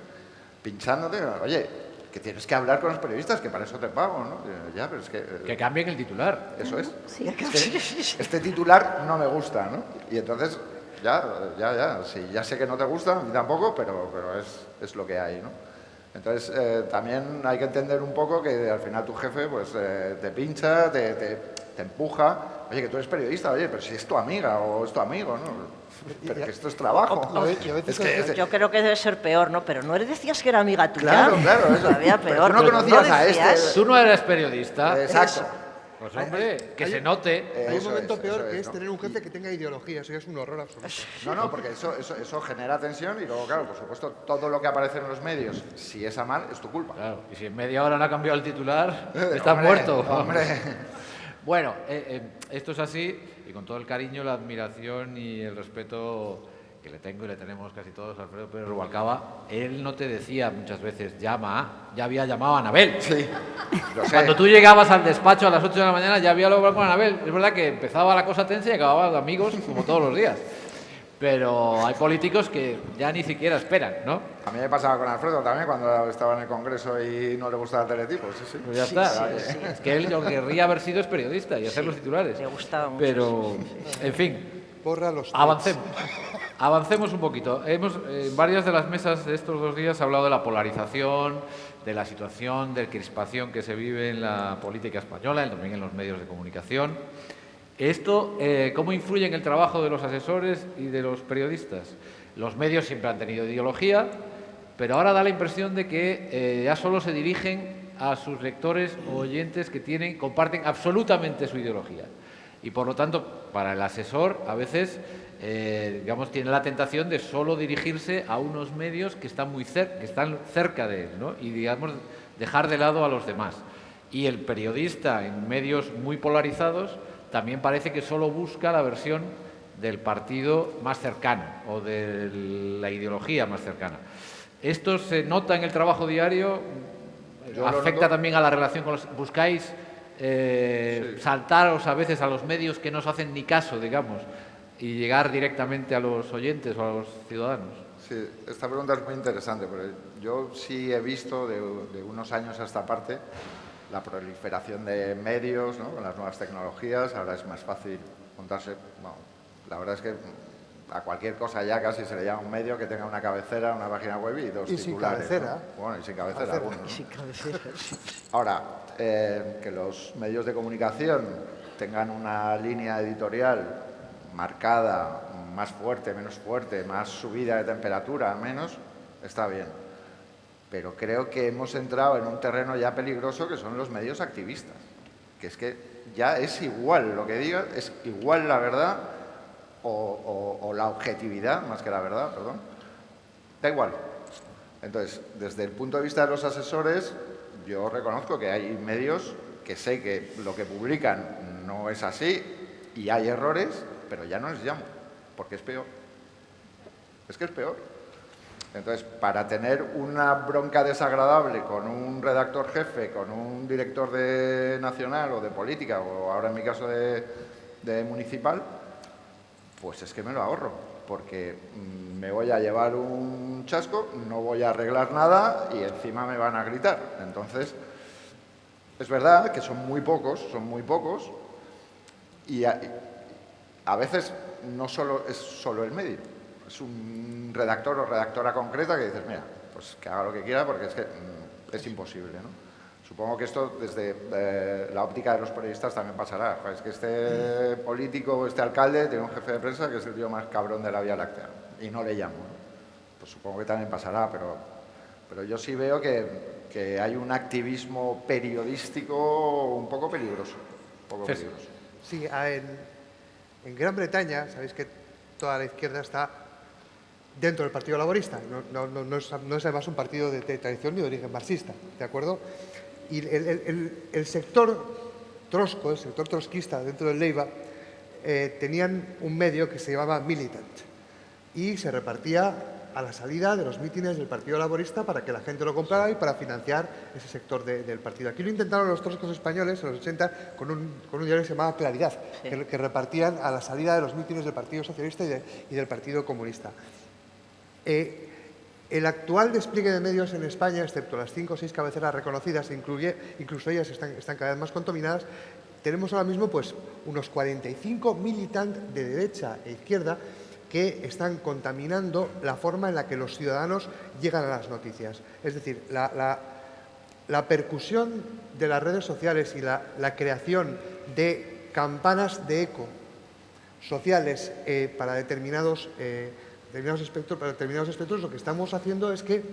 pinchándote, oye, que tienes que hablar con los periodistas, que para eso te pago, ¿no? Ya, pero es que... Que cambien el titular. Eso es. Sí. Este titular no me gusta, ¿no? Y entonces... Ya, sí, ya sé que no te gusta, a mí tampoco, pero es lo que hay, ¿no? Entonces, también hay que entender un poco que al final tu jefe pues te pincha, te empuja. Oye, que tú eres periodista, oye, pero si es tu amiga o es tu amigo, ¿no? Pero que esto es trabajo. Yo creo que debe ser peor, ¿no? Pero no decías que era amiga tuya. Claro, eso. Todavía Pero peor. tú no conocías a decías. Tú no eres periodista. Exacto. Pues hombre, que se note. Hay un momento eso peor que es ¿no? tener un jefe que tenga ideología, eso ya es un horror absoluto. No, porque eso genera tensión y luego, claro, por supuesto, todo lo que aparece en los medios, si es a mal, es tu culpa. Claro, y si en media hora no ha cambiado el titular, estás Hombre, muerto. Hombre. Bueno, esto es así, y con todo el cariño, la admiración y el respeto que le tengo y le tenemos casi todos a Alfredo Pérez Rubalcaba, él no te decía muchas veces, llama, ya había llamado a Anabel. Sí, lo sé. Cuando tú llegabas al despacho a las 8 de la mañana ya había hablado con Anabel. Es verdad que empezaba la cosa tensa y acababa de amigos como todos los días. Pero hay políticos que ya ni siquiera esperan, ¿no? A mí me pasaba con Alfredo también cuando estaba en el Congreso y no le gustaba el teletipo, sí, sí. Pues ya está. Es que él lo querría haber sido es periodista y hacer los titulares. Le gustaba mucho. Pero, en fin, Borra los avancemos. Avancemos un poquito. Hemos, en varias de las mesas de estos 2 días, hablado de la polarización, de la situación de crispación que se vive en la política española y también en los medios de comunicación. ¿Esto cómo influye en el trabajo de los asesores y de los periodistas? Los medios siempre han tenido ideología, pero ahora da la impresión de que ya solo se dirigen a sus lectores o oyentes que comparten absolutamente su ideología. Y por lo tanto, para el asesor, a veces, digamos, tiene la tentación de solo dirigirse a unos medios que están que están cerca de él, ¿no? Y, digamos, dejar de lado a los demás. Y el periodista en medios muy polarizados también parece que solo busca la versión del partido más cercano o de la ideología más cercana. ¿Esto se nota en el trabajo diario? ¿Afecta también a la relación con los... ¿Buscáis saltaros a veces a los medios que no os hacen ni caso, digamos, y llegar directamente a los oyentes o a los ciudadanos? Sí, esta pregunta es muy interesante, porque yo sí he visto de unos años a esta parte la proliferación de medios, ¿no? Con las nuevas tecnologías, ahora es más fácil montarse. Bueno, la verdad es que a cualquier cosa ya casi se le llama un medio que tenga una cabecera, una página web y 2 titulares. Sin cabecera. ¿No? Bueno, y sin cabecera. Algunos, ¿no? Sin cabecera. Ahora, que los medios de comunicación tengan una línea editorial marcada, más fuerte, menos fuerte, más subida de temperatura, menos, está bien. Pero creo que hemos entrado en un terreno ya peligroso que son los medios activistas. Que es que ya es igual lo que diga, es igual la verdad o la objetividad, más que la verdad, perdón. Da igual. Entonces, desde el punto de vista de los asesores, yo reconozco que hay medios que sé que lo que publican no es así y hay errores, pero ya no les llamo, porque es peor. Es que es peor. Entonces, para tener una bronca desagradable con un redactor jefe, con un director de nacional o de política, o ahora en mi caso de municipal, pues es que me lo ahorro, porque me voy a llevar un chasco, no voy a arreglar nada y encima me van a gritar. Entonces, es verdad que son muy pocos, y a veces no solo es solo el medio. Es un redactor o redactora concreta que dices, mira, pues que haga lo que quiera porque es que es imposible, ¿no? Supongo que esto desde la óptica de los periodistas también pasará. Es que este político o este alcalde tiene un jefe de prensa que es el tío más cabrón de la Vía Láctea y no le llamo, ¿no? Pues supongo que también pasará, pero yo sí veo que hay un activismo periodístico un poco peligroso. Sí, en Gran Bretaña, sabéis que toda la izquierda está dentro del Partido Laborista. No es además un partido de tradición ni de origen marxista, ¿de acuerdo? Y el sector trosco, el sector trotskista dentro del Leiva, tenían un medio que se llamaba Militant y se repartía a la salida de los mítines del Partido Laborista para que la gente lo comprara y para financiar ese sector del partido. Aquí lo intentaron los troscos españoles en los 80 con un diario que se llamaba Claridad, sí, que repartían a la salida de los mítines del Partido Socialista y del Partido Comunista. El actual despliegue de medios en España, excepto las 5 o 6 cabeceras reconocidas, incluso ellas están cada vez más contaminadas, tenemos ahora mismo pues, unos 45 militantes de derecha e izquierda que están contaminando la forma en la que los ciudadanos llegan a las noticias. Es decir, la percusión de las redes sociales y la creación de campanas de eco sociales para determinados espectros, lo que estamos haciendo es que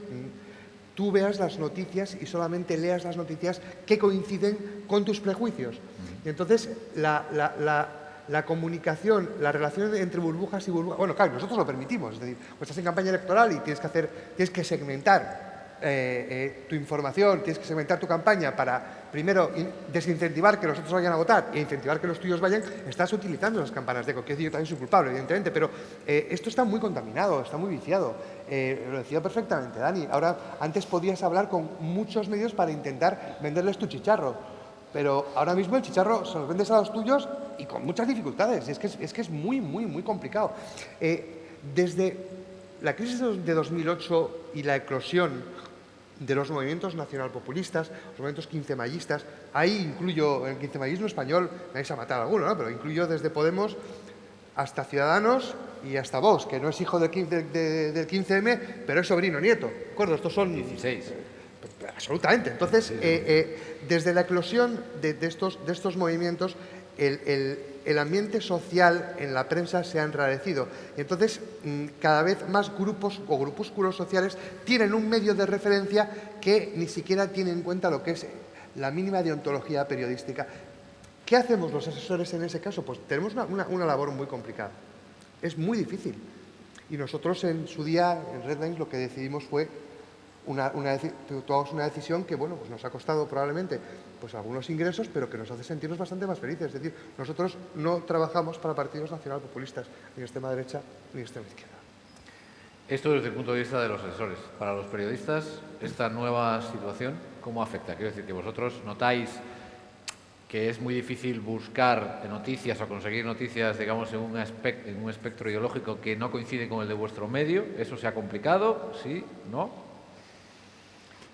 tú veas las noticias y solamente leas las noticias que coinciden con tus prejuicios. Y entonces la comunicación, la relación entre burbujas y burbujas... Bueno, claro, nosotros lo permitimos. Es decir, pues estás en campaña electoral y tienes que segmentar tu información, tienes que segmentar tu campaña para, primero, desincentivar que los otros vayan a votar e incentivar que los tuyos vayan. Estás utilizando las campanas de eco, que yo también soy culpable, evidentemente, pero esto está muy contaminado, está muy viciado. Lo decía perfectamente Dani. Ahora, antes podías hablar con muchos medios para intentar venderles tu chicharro. Pero ahora mismo el chicharro se los vendes a los tuyos y con muchas dificultades. Es que es muy, muy, muy complicado. Desde la crisis de 2008 y la eclosión de los movimientos nacionalpopulistas, los movimientos quincemayistas, ahí incluyo el quincemayismo español, me vais a matar alguno, ¿no? Pero incluyo desde Podemos hasta Ciudadanos y hasta Vox, que no es hijo del 15M, pero es sobrino nieto. ¿De acuerdo? Estos son 16. Absolutamente. Entonces, desde la eclosión de estos movimientos, el ambiente social en la prensa se ha enrarecido. Y entonces, cada vez más grupos o grupúsculos sociales tienen un medio de referencia que ni siquiera tiene en cuenta lo que es la mínima deontología periodística. ¿Qué hacemos los asesores en ese caso? Pues tenemos una labor muy complicada. Es muy difícil. Y nosotros en su día, en Redlines, lo que decidimos fue tomamos una decisión que, bueno, pues nos ha costado probablemente pues algunos ingresos, pero que nos hace sentirnos bastante más felices. Es decir, nosotros no trabajamos para partidos nacionalpopulistas, ni extrema derecha ni extrema izquierda. Esto desde el punto de vista de los asesores. Para los periodistas, esta nueva situación, ¿cómo afecta? Quiero decir que vosotros notáis que es muy difícil buscar noticias o conseguir noticias, digamos, en un espectro ideológico que no coincide con el de vuestro medio. ¿Eso se ha complicado? ¿Sí? ¿No?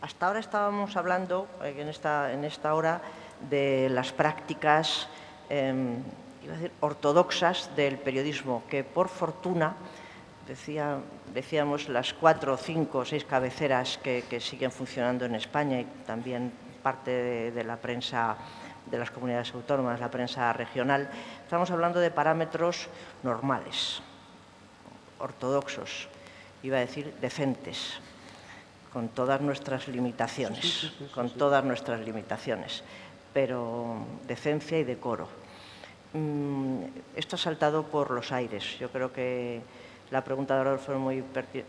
Hasta ahora estábamos hablando, en esta hora, de las prácticas iba a decir, ortodoxas del periodismo, que por fortuna, decíamos, las 4, 5, 6 cabeceras que siguen funcionando en España y también parte de la prensa de las comunidades autónomas, la prensa regional, estamos hablando de parámetros normales, ortodoxos, iba a decir decentes, con todas nuestras limitaciones, todas nuestras limitaciones, pero decencia y decoro. Esto ha saltado por los aires. Yo creo que la pregunta de Rodolfo fue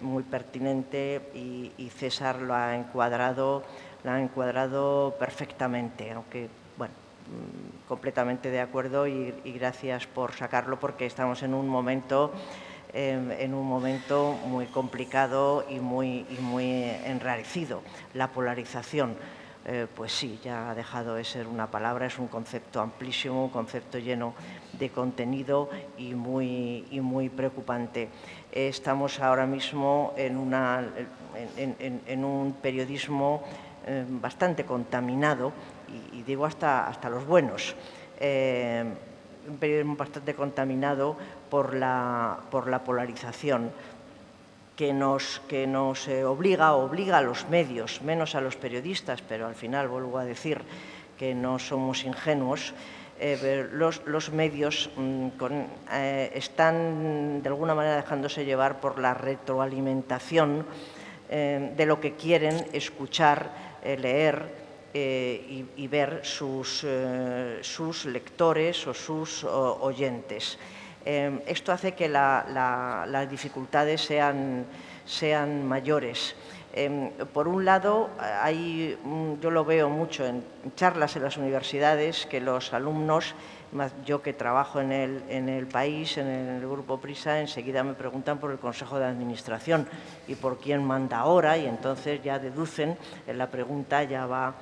muy pertinente y César lo ha encuadrado perfectamente, aunque, bueno, completamente de acuerdo y gracias por sacarlo, porque estamos en un momento muy complicado y muy enrarecido. La polarización, pues sí, ya ha dejado de ser una palabra, es un concepto amplísimo, un concepto lleno de contenido y muy preocupante. Estamos ahora mismo en un periodismo bastante contaminado, y digo hasta los buenos, un periodismo bastante contaminado por la polarización que nos obliga a los medios, menos a los periodistas, pero al final vuelvo a decir que no somos ingenuos. Los medios están de alguna manera dejándose llevar por la retroalimentación de lo que quieren escuchar, leer y ver sus lectores o sus oyentes. Esto hace que las dificultades sean mayores. Por un lado, yo lo veo mucho en charlas en las universidades, que los alumnos, yo que trabajo en el país, en el Grupo Prisa, enseguida me preguntan por el Consejo de Administración y por quién manda ahora, y entonces ya deducen, en la pregunta ya va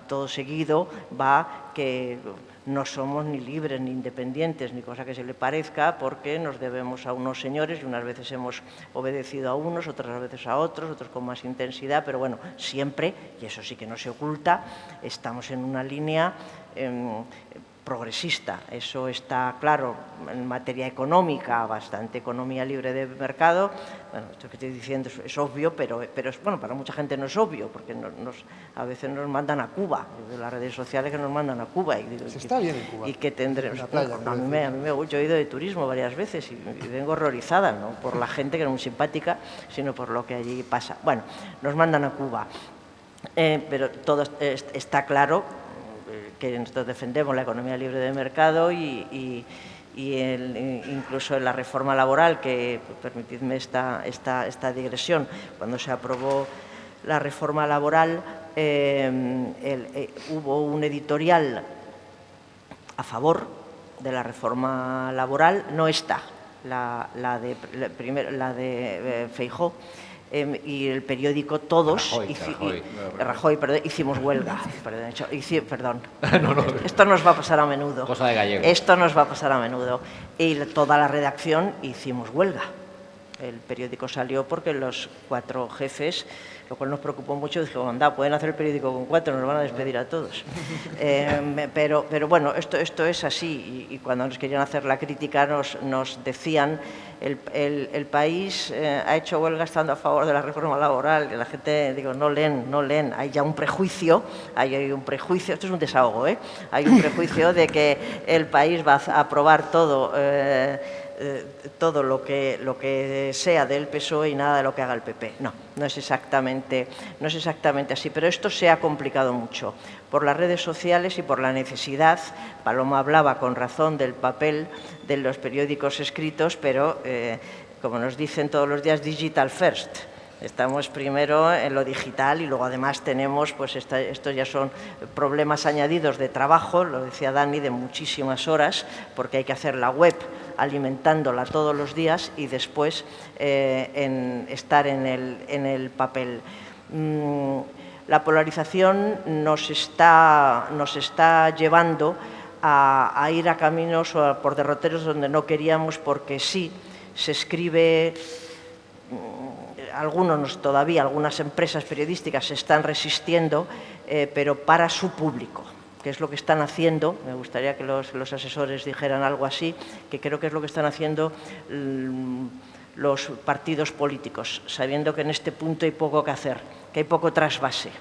todo seguido, va que no somos ni libres ni independientes, ni cosa que se le parezca, porque nos debemos a unos señores y unas veces hemos obedecido a unos, otras veces a otros, otros con más intensidad, pero bueno, siempre, y eso sí que no se oculta, estamos en una línea progresista. Eso está claro en materia económica, bastante economía libre de mercado. Bueno, esto que estoy diciendo es obvio, pero es, bueno, para mucha gente no es obvio, porque a veces nos mandan a Cuba, de las redes sociales que nos mandan a Cuba. Y digo, se está bien en Cuba. Y que tendremos. En la playa, yo he ido de turismo varias veces y vengo horrorizada, no por la gente que no es muy simpática, sino por lo que allí pasa. Bueno, nos mandan a Cuba, pero todo está claro que nosotros defendemos la economía libre de mercado y incluso en la reforma laboral, que, permitidme esta digresión, cuando se aprobó la reforma laboral hubo un editorial a favor de la reforma laboral, no está, la de Feijóo, y el periódico todos Rajoy, hicimos huelga. Perdón. Esto nos va a pasar a menudo. Cosa de gallego. Esto nos va a pasar a menudo. Y toda la redacción hicimos huelga. El periódico salió porque los 4 jefes, lo cual nos preocupó mucho, dijeron, anda, pueden hacer el periódico con 4, nos van a despedir a todos. Pero bueno, esto es así, y cuando nos querían hacer la crítica nos decían, el país ha hecho huelga estando a favor de la reforma laboral, y la gente, digo, no leen, hay ya un prejuicio, hay un prejuicio, esto es un desahogo, hay un prejuicio de que el país va a aprobar todo lo que sea del PSOE y nada de lo que haga el PP. No es exactamente así, pero esto se ha complicado mucho por las redes sociales y por la necesidad. Paloma hablaba con razón del papel de los periódicos escritos, pero como nos dicen todos los días, digital first. Estamos primero en lo digital y luego además tenemos, pues estos ya son problemas añadidos de trabajo, lo decía Dani, de muchísimas horas, porque hay que hacer la web alimentándola todos los días y después estar en el papel. La polarización nos está llevando a ir a caminos o por derroteros donde no queríamos, porque sí se escribe. Algunas empresas periodísticas se están resistiendo, pero para su público, que es lo que están haciendo. Me gustaría que los asesores dijeran algo así, que creo que es lo que están haciendo los partidos políticos, sabiendo que en este punto hay poco que hacer, que hay poco trasvase.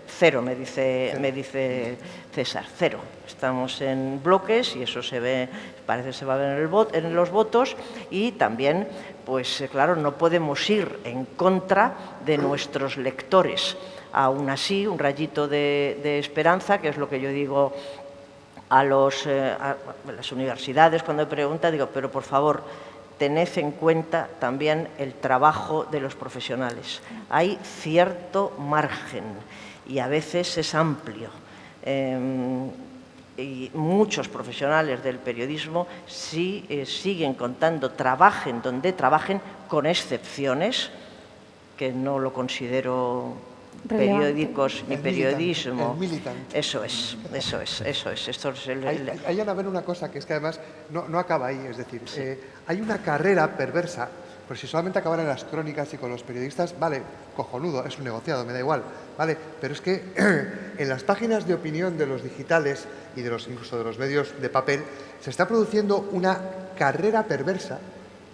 Cero, me dice César, cero. Estamos en bloques y eso se ve, parece se va a ver en los votos, y también, pues claro, no podemos ir en contra de nuestros lectores. Aún así, un rayito de esperanza, que es lo que yo digo a las universidades cuando me preguntan, digo, pero por favor, tened en cuenta también el trabajo de los profesionales. Hay cierto margen y a veces es amplio. Y muchos profesionales del periodismo sí siguen contando, trabajen donde trabajen, con excepciones, que no lo considero periódicos ni periodismo. Eso es. Hay a ver una cosa que es que además no acaba ahí, es decir, hay una carrera perversa, pues si solamente acabaran las crónicas y con los periodistas, vale, cojonudo, es un negociado, me da igual, vale, pero es que en las páginas de opinión de los digitales y incluso de los medios de papel se está produciendo una carrera perversa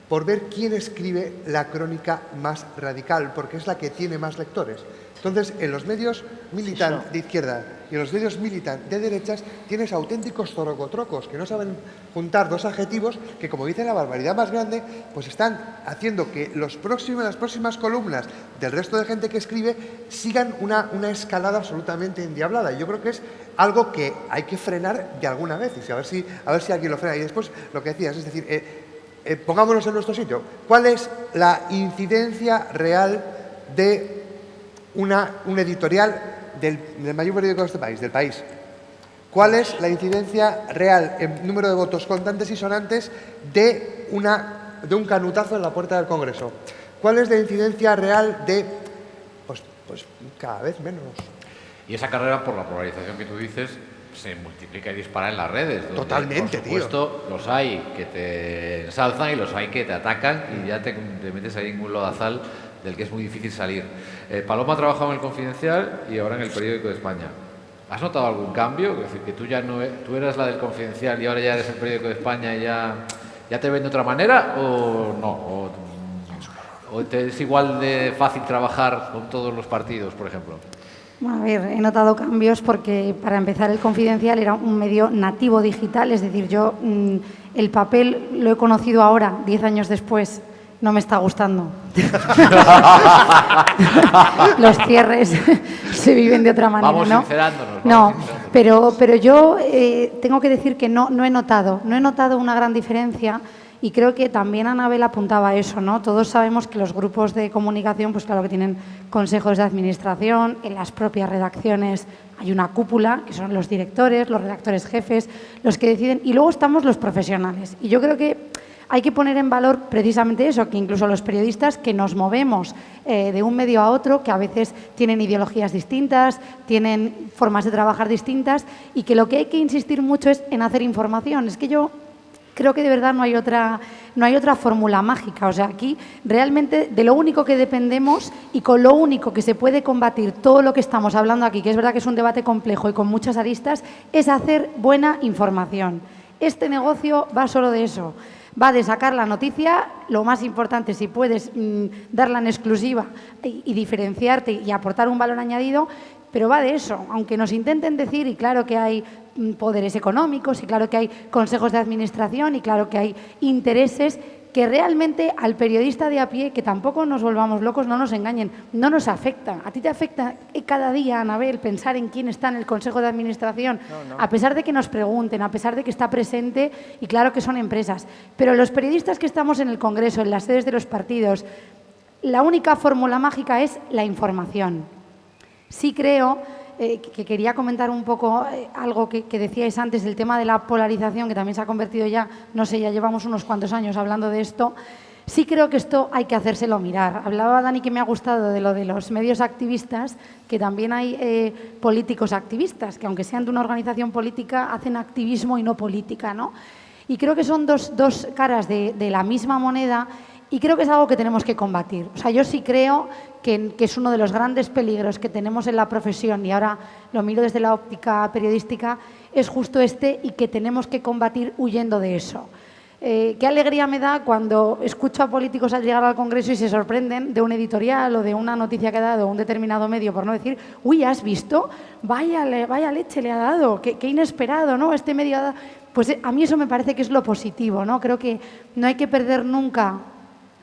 por ver quién escribe la crónica más radical, porque es la que tiene más lectores. Entonces, en los medios militan de izquierda y en los medios militan de derechas tienes auténticos zorocotrocos que no saben juntar dos adjetivos que, como dicen la barbaridad más grande, pues están haciendo que las próximas columnas del resto de gente que escribe sigan una escalada absolutamente endiablada. Y yo creo que es algo que hay que frenar de alguna vez y a ver si alguien lo frena. Y después, lo que decías, es decir, pongámonos en nuestro sitio. ¿Cuál es la incidencia real de un editorial del mayor periódico de este país, del País? ¿Cuál es la incidencia real en número de votos contantes y sonantes de un canutazo en la puerta del Congreso? ¿Cuál es la incidencia real de, pues cada vez menos? Y esa carrera por la polarización que tú dices se multiplica y dispara en las redes. Totalmente, por supuesto, tío. Los hay que te ensalzan y los hay que te atacan y ya te metes ahí en un lodazal del que es muy difícil salir. Paloma ha trabajado en El Confidencial y ahora en El Periódico de España. ¿Has notado algún cambio? Es decir, que tú ya tú eras la del Confidencial y ahora ya eres El Periódico de España y ya te ven de otra manera, o no? ¿O te es igual de fácil trabajar con todos los partidos, por ejemplo? Bueno, a ver, he notado cambios porque, para empezar, El Confidencial era un medio nativo digital, es decir, yo el papel lo he conocido ahora, 10 años después. No me está gustando. Los cierres se viven de otra manera, vamos ¿no? Sincerándonos. No, pero yo tengo que decir que no he notado una gran diferencia, y creo que también Anabel apuntaba a eso, ¿no? Todos sabemos que los grupos de comunicación, pues claro que tienen consejos de administración, en las propias redacciones hay una cúpula, que son los directores, los redactores jefes, los que deciden, y luego estamos los profesionales. Y yo creo que hay que poner en valor precisamente eso, que incluso los periodistas que nos movemos de un medio a otro, que a veces tienen ideologías distintas, tienen formas de trabajar distintas, y que lo que hay que insistir mucho es en hacer información. Es que yo creo que de verdad no hay otra fórmula mágica. O sea, aquí realmente de lo único que dependemos y con lo único que se puede combatir todo lo que estamos hablando aquí, que es verdad que es un debate complejo y con muchas aristas, es hacer buena información. Este negocio va solo de eso. Va de sacar la noticia, lo más importante, si puedes darla en exclusiva y diferenciarte y aportar un valor añadido, pero va de eso. Aunque nos intenten decir, y claro que hay poderes económicos, y claro que hay consejos de administración, y claro que hay intereses que realmente al periodista de a pie, que tampoco nos volvamos locos, no nos engañen, no nos afecta. A ti te afecta cada día, Anabel, pensar en quién está en el Consejo de Administración, a pesar de que nos pregunten, a pesar de que está presente, y claro que son empresas. Pero los periodistas que estamos en el Congreso, en las sedes de los partidos, la única fórmula mágica es la información. Sí creo que quería comentar un poco algo que decíais antes, el tema de la polarización, que también se ha convertido ya, no sé, ya llevamos unos cuantos años hablando de esto. Sí creo que esto hay que hacérselo mirar. Hablaba Dani, que me ha gustado, de lo de los medios activistas, que también hay políticos activistas, que aunque sean de una organización política, hacen activismo y no política, ¿no? Y creo que son dos caras de la misma moneda. Y creo que es algo que tenemos que combatir. O sea, yo sí creo que es uno de los grandes peligros que tenemos en la profesión, y ahora lo miro desde la óptica periodística, es justo este, y que tenemos que combatir huyendo de eso. Qué alegría me da cuando escucho a políticos al llegar al Congreso y se sorprenden de un editorial o de una noticia que ha dado un determinado medio, por no decir, uy, ¿has visto? Vaya leche le ha dado, qué inesperado, ¿no? Este medio ha dado. Pues a mí eso me parece que es lo positivo, ¿no? Creo que no hay que perder nunca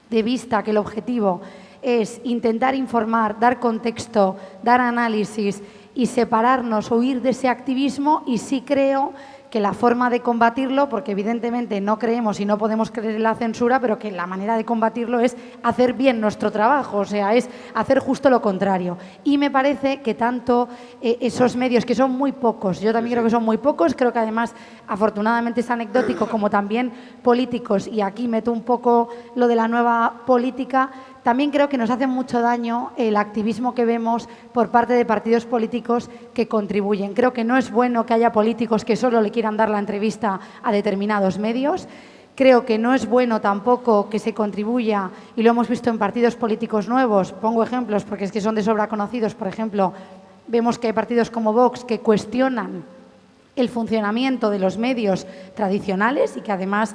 de vista que el objetivo es intentar informar, dar contexto, dar análisis y separarnos o huir de ese activismo, y sí creo que la forma de combatirlo, porque evidentemente no creemos y no podemos creer en la censura, pero que la manera de combatirlo es hacer bien nuestro trabajo, o sea, es hacer justo lo contrario. Y me parece que tanto esos medios, que son muy pocos, yo también creo que son muy pocos, creo que además afortunadamente es anecdótico, como también políticos, y aquí meto un poco lo de la nueva política, también creo que nos hace mucho daño el activismo que vemos por parte de partidos políticos que contribuyen. Creo que no es bueno que haya políticos que solo le quieran dar la entrevista a determinados medios. Creo que no es bueno tampoco que se contribuya, y lo hemos visto en partidos políticos nuevos, pongo ejemplos porque es que son de sobra conocidos, por ejemplo, vemos que hay partidos como Vox que cuestionan el funcionamiento de los medios tradicionales y que además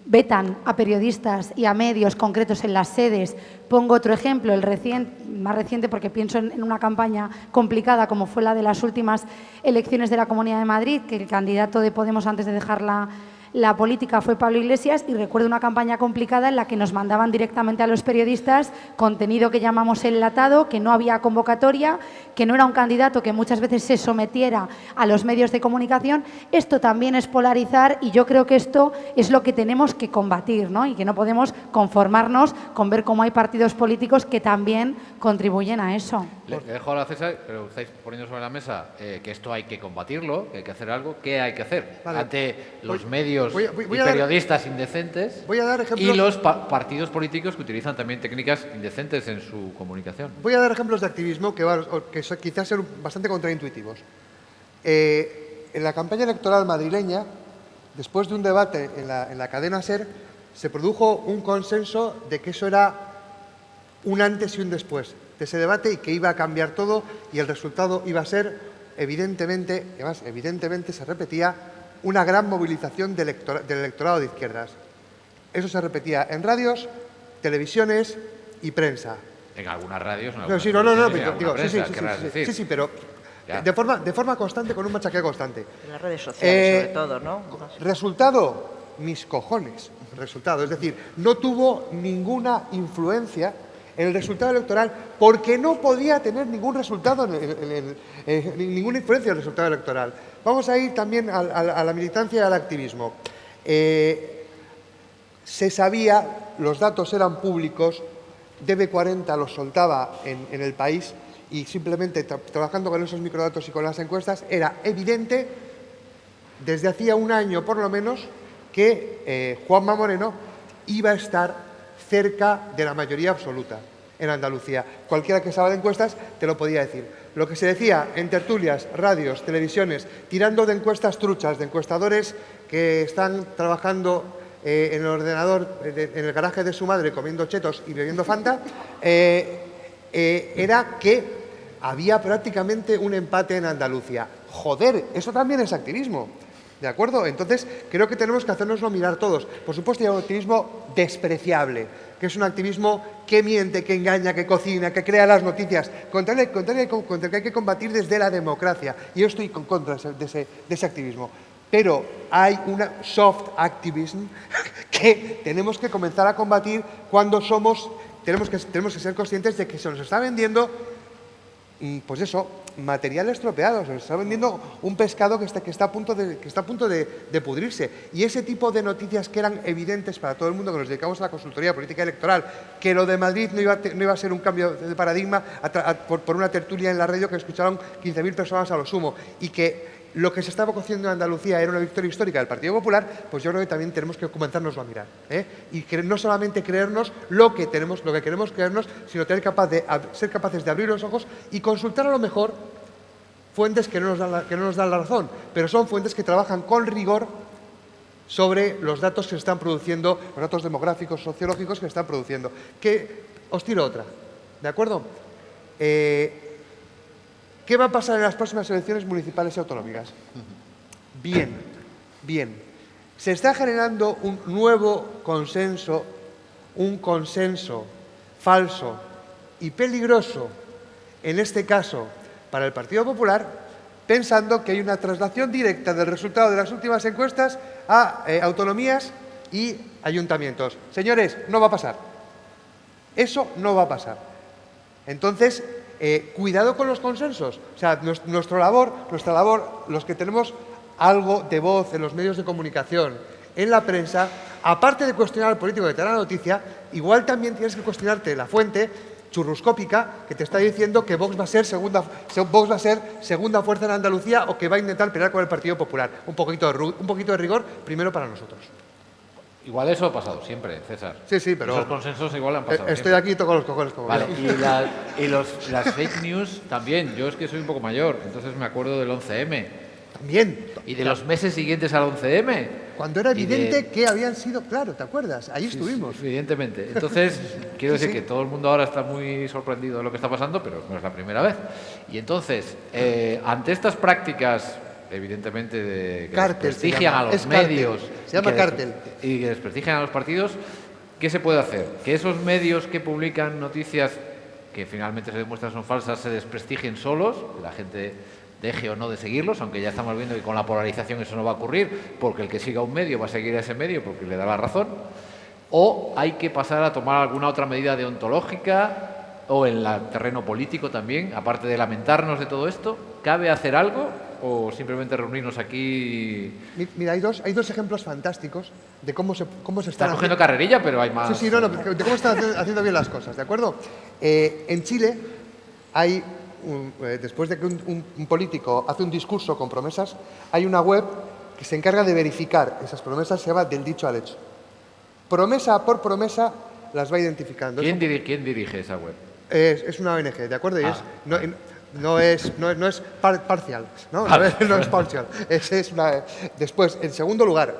vetan a periodistas y a medios concretos en las sedes. Pongo otro ejemplo, más reciente, porque pienso en una campaña complicada como fue la de las últimas elecciones de la Comunidad de Madrid, que el candidato de Podemos antes de dejar la política fue Pablo Iglesias, y recuerdo una campaña complicada en la que nos mandaban directamente a los periodistas contenido que llamamos enlatado, que no había convocatoria, que no era un candidato que muchas veces se sometiera a los medios de comunicación. Esto también es polarizar, y yo creo que esto es lo que tenemos que combatir, ¿no? Y que no podemos conformarnos con ver cómo hay partidos políticos que también contribuyen a eso. Le dejo ahora a César, pero estáis poniendo sobre la mesa que esto hay que combatirlo, que hay que hacer algo. ¿Qué hay que hacer ante los medios y periodistas indecentes y los partidos políticos que utilizan también técnicas indecentes en su comunicación? Voy a dar ejemplos de activismo que quizás sean bastante contraintuitivos. En la campaña electoral madrileña, después de un debate en la cadena SER, se produjo un consenso de que eso era un antes y un después de ese debate, y que iba a cambiar todo, y el resultado iba a ser, evidentemente, además evidentemente se repetía, una gran movilización del electorado de izquierdas. Eso se repetía en radios, televisiones y prensa. En algunas radios, sí, pero de forma constante, con un machaqueo constante. En las redes sociales, sobre todo, ¿no? Resultado, mis cojones. Resultado, es decir, no tuvo ninguna influencia en el resultado electoral, porque no podía tener ningún resultado, ninguna influencia en el resultado electoral. Vamos a ir también a la militancia y al activismo. Se sabía, los datos eran públicos, DB40 los soltaba en El País, y simplemente trabajando con esos microdatos y con las encuestas, era evidente, desde hacía un año por lo menos, que Juanma Moreno iba a estar cerca de la mayoría absoluta en Andalucía. Cualquiera que sabe de encuestas te lo podía decir. Lo que se decía en tertulias, radios, televisiones, tirando de encuestas truchas, de encuestadores que están trabajando en el ordenador, en el garaje de su madre, comiendo chetos y bebiendo Fanta, era que había prácticamente un empate en Andalucía. Joder, eso también es activismo, ¿de acuerdo? Entonces, creo que tenemos que hacernoslo mirar todos. Por supuesto, hay un activismo despreciable, que es un activismo que miente, que engaña, que cocina, que crea las noticias, contra el que hay que combatir desde la democracia. Y yo estoy en contra de ese activismo. Pero hay una soft activism que tenemos que comenzar a combatir cuando tenemos que ser conscientes de que se nos está vendiendo, pues eso, material estropeado, se nos está vendiendo un pescado que está a punto de pudrirse. Y ese tipo de noticias que eran evidentes para todo el mundo que nos dedicamos a la consultoría política electoral, que lo de Madrid no iba a ser un cambio de paradigma por una tertulia en la radio que escucharon 15.000 personas a lo sumo, y que lo que se estaba cociendo en Andalucía era una victoria histórica del Partido Popular, pues yo creo que también tenemos que comenzárnoslo a mirar. Y que no solamente creernos lo que queremos creernos, sino ser capaces de abrir los ojos y consultar a lo mejor fuentes que no nos dan la razón, pero son fuentes que trabajan con rigor sobre los datos que se están produciendo, los datos demográficos, sociológicos que se están produciendo. Os tiro otra, ¿de acuerdo? ¿Qué va a pasar en las próximas elecciones municipales y autonómicas? Bien. Se está generando un nuevo consenso, un consenso falso y peligroso, en este caso para el Partido Popular, pensando que hay una traslación directa del resultado de las últimas encuestas a autonomías y ayuntamientos. Señores, no va a pasar. Eso no va a pasar. Entonces, cuidado con los consensos. O sea, nuestra labor, los que tenemos algo de voz en los medios de comunicación, en la prensa, aparte de cuestionar al político que te da la noticia, igual también tienes que cuestionarte la fuente churruscópica que te está diciendo que Vox va a ser segunda fuerza en Andalucía o que va a intentar pelear con el Partido Popular. Un poquito de rigor primero para nosotros. Igual eso ha pasado siempre, César. Sí, pero esos consensos igual han pasado estoy aquí y toco los cojones como vale, y las fake news también. Yo es que soy un poco mayor, entonces me acuerdo del 11M. También. Y de los meses siguientes al 11M. Cuando era evidente que habían sido, claro, ¿te acuerdas? Ahí estuvimos. Sí, evidentemente. Entonces, quiero decir que todo el mundo ahora está muy sorprendido de lo que está pasando, pero no es la primera vez. Y entonces, ante estas prácticas, evidentemente, que desprestigian a los medios... Se llama cártel. Y que desprestigian a los partidos, ¿qué se puede hacer? Que esos medios que publican noticias que finalmente se demuestran son falsas se desprestigien solos, la gente deje o no de seguirlos, aunque ya estamos viendo que con la polarización eso no va a ocurrir, porque el que siga un medio va a seguir a ese medio porque le da la razón, o hay que pasar a tomar alguna otra medida deontológica o en el terreno político también, aparte de lamentarnos de todo esto, ¿cabe hacer algo o simplemente reunirnos aquí? Mira, hay dos ejemplos fantásticos de cómo se están cogiendo carrerilla, pero hay más. Sí, de cómo están haciendo bien las cosas, ¿de acuerdo? En Chile hay después de que un político hace un discurso con promesas, hay una web que se encarga de verificar esas promesas, se llama Del Dicho al Hecho. Promesa por promesa las va identificando. ¿Quién dirige esa web? Es una ONG, ¿de acuerdo? Y no es parcial, ¿no? No es parcial. Después, en segundo lugar,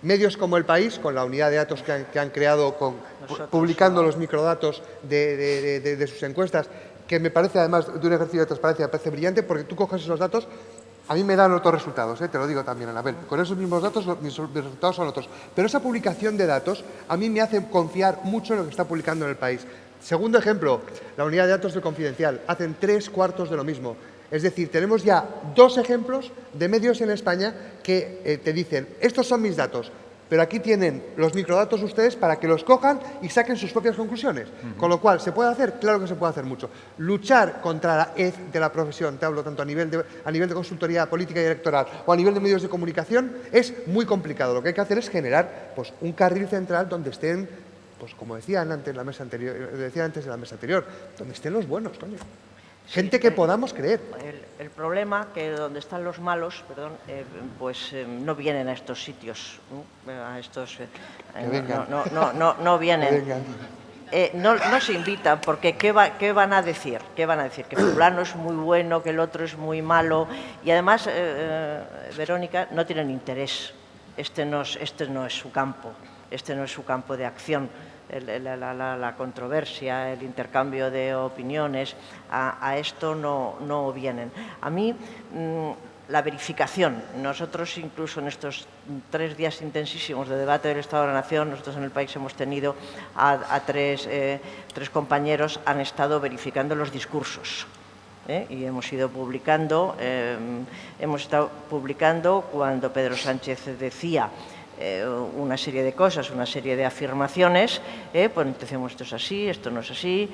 medios como El País, con la unidad de datos que han creado, publicando los microdatos de sus encuestas, que me parece, además de un ejercicio de transparencia, me parece brillante, porque tú coges esos datos, a mí me dan otros resultados, te lo digo también, Anabel. Con esos mismos datos, mis resultados son otros. Pero esa publicación de datos a mí me hace confiar mucho en lo que está publicando en El País. Segundo ejemplo, la unidad de datos del Confidencial. Hacen 3/4 de lo mismo. Es decir, tenemos ya 2 ejemplos de medios en España que te dicen, estos son mis datos, pero aquí tienen los microdatos ustedes para que los cojan y saquen sus propias conclusiones. Con lo cual, ¿se puede hacer? Claro que se puede hacer mucho. Luchar contra la hez de la profesión, te hablo tanto a nivel de consultoría política y electoral o a nivel de medios de comunicación, es muy complicado. Lo que hay que hacer es generar un carril central donde estén, como decían antes en la mesa anterior, donde estén los buenos, coño. Gente que podamos creer. El problema que donde están los malos, no vienen a estos sitios, a estos, que vengan. no vienen. Que vengan. no se invitan, porque ¿qué van a decir? ¿Qué van a decir? Que fulano es muy bueno, que el otro es muy malo. Y además, Verónica, no tienen interés. Este no es su campo. Este no es su campo de acción. La controversia, el intercambio de opiniones, a esto no vienen. A mí, la verificación. Nosotros, incluso en estos 3 días intensísimos de debate del Estado de la Nación, nosotros en El País hemos tenido a tres compañeros, han estado verificando los discursos. Y hemos ido publicando, cuando Pedro Sánchez decía una serie de cosas, una serie de afirmaciones, pues decíamos esto es así, esto no es así,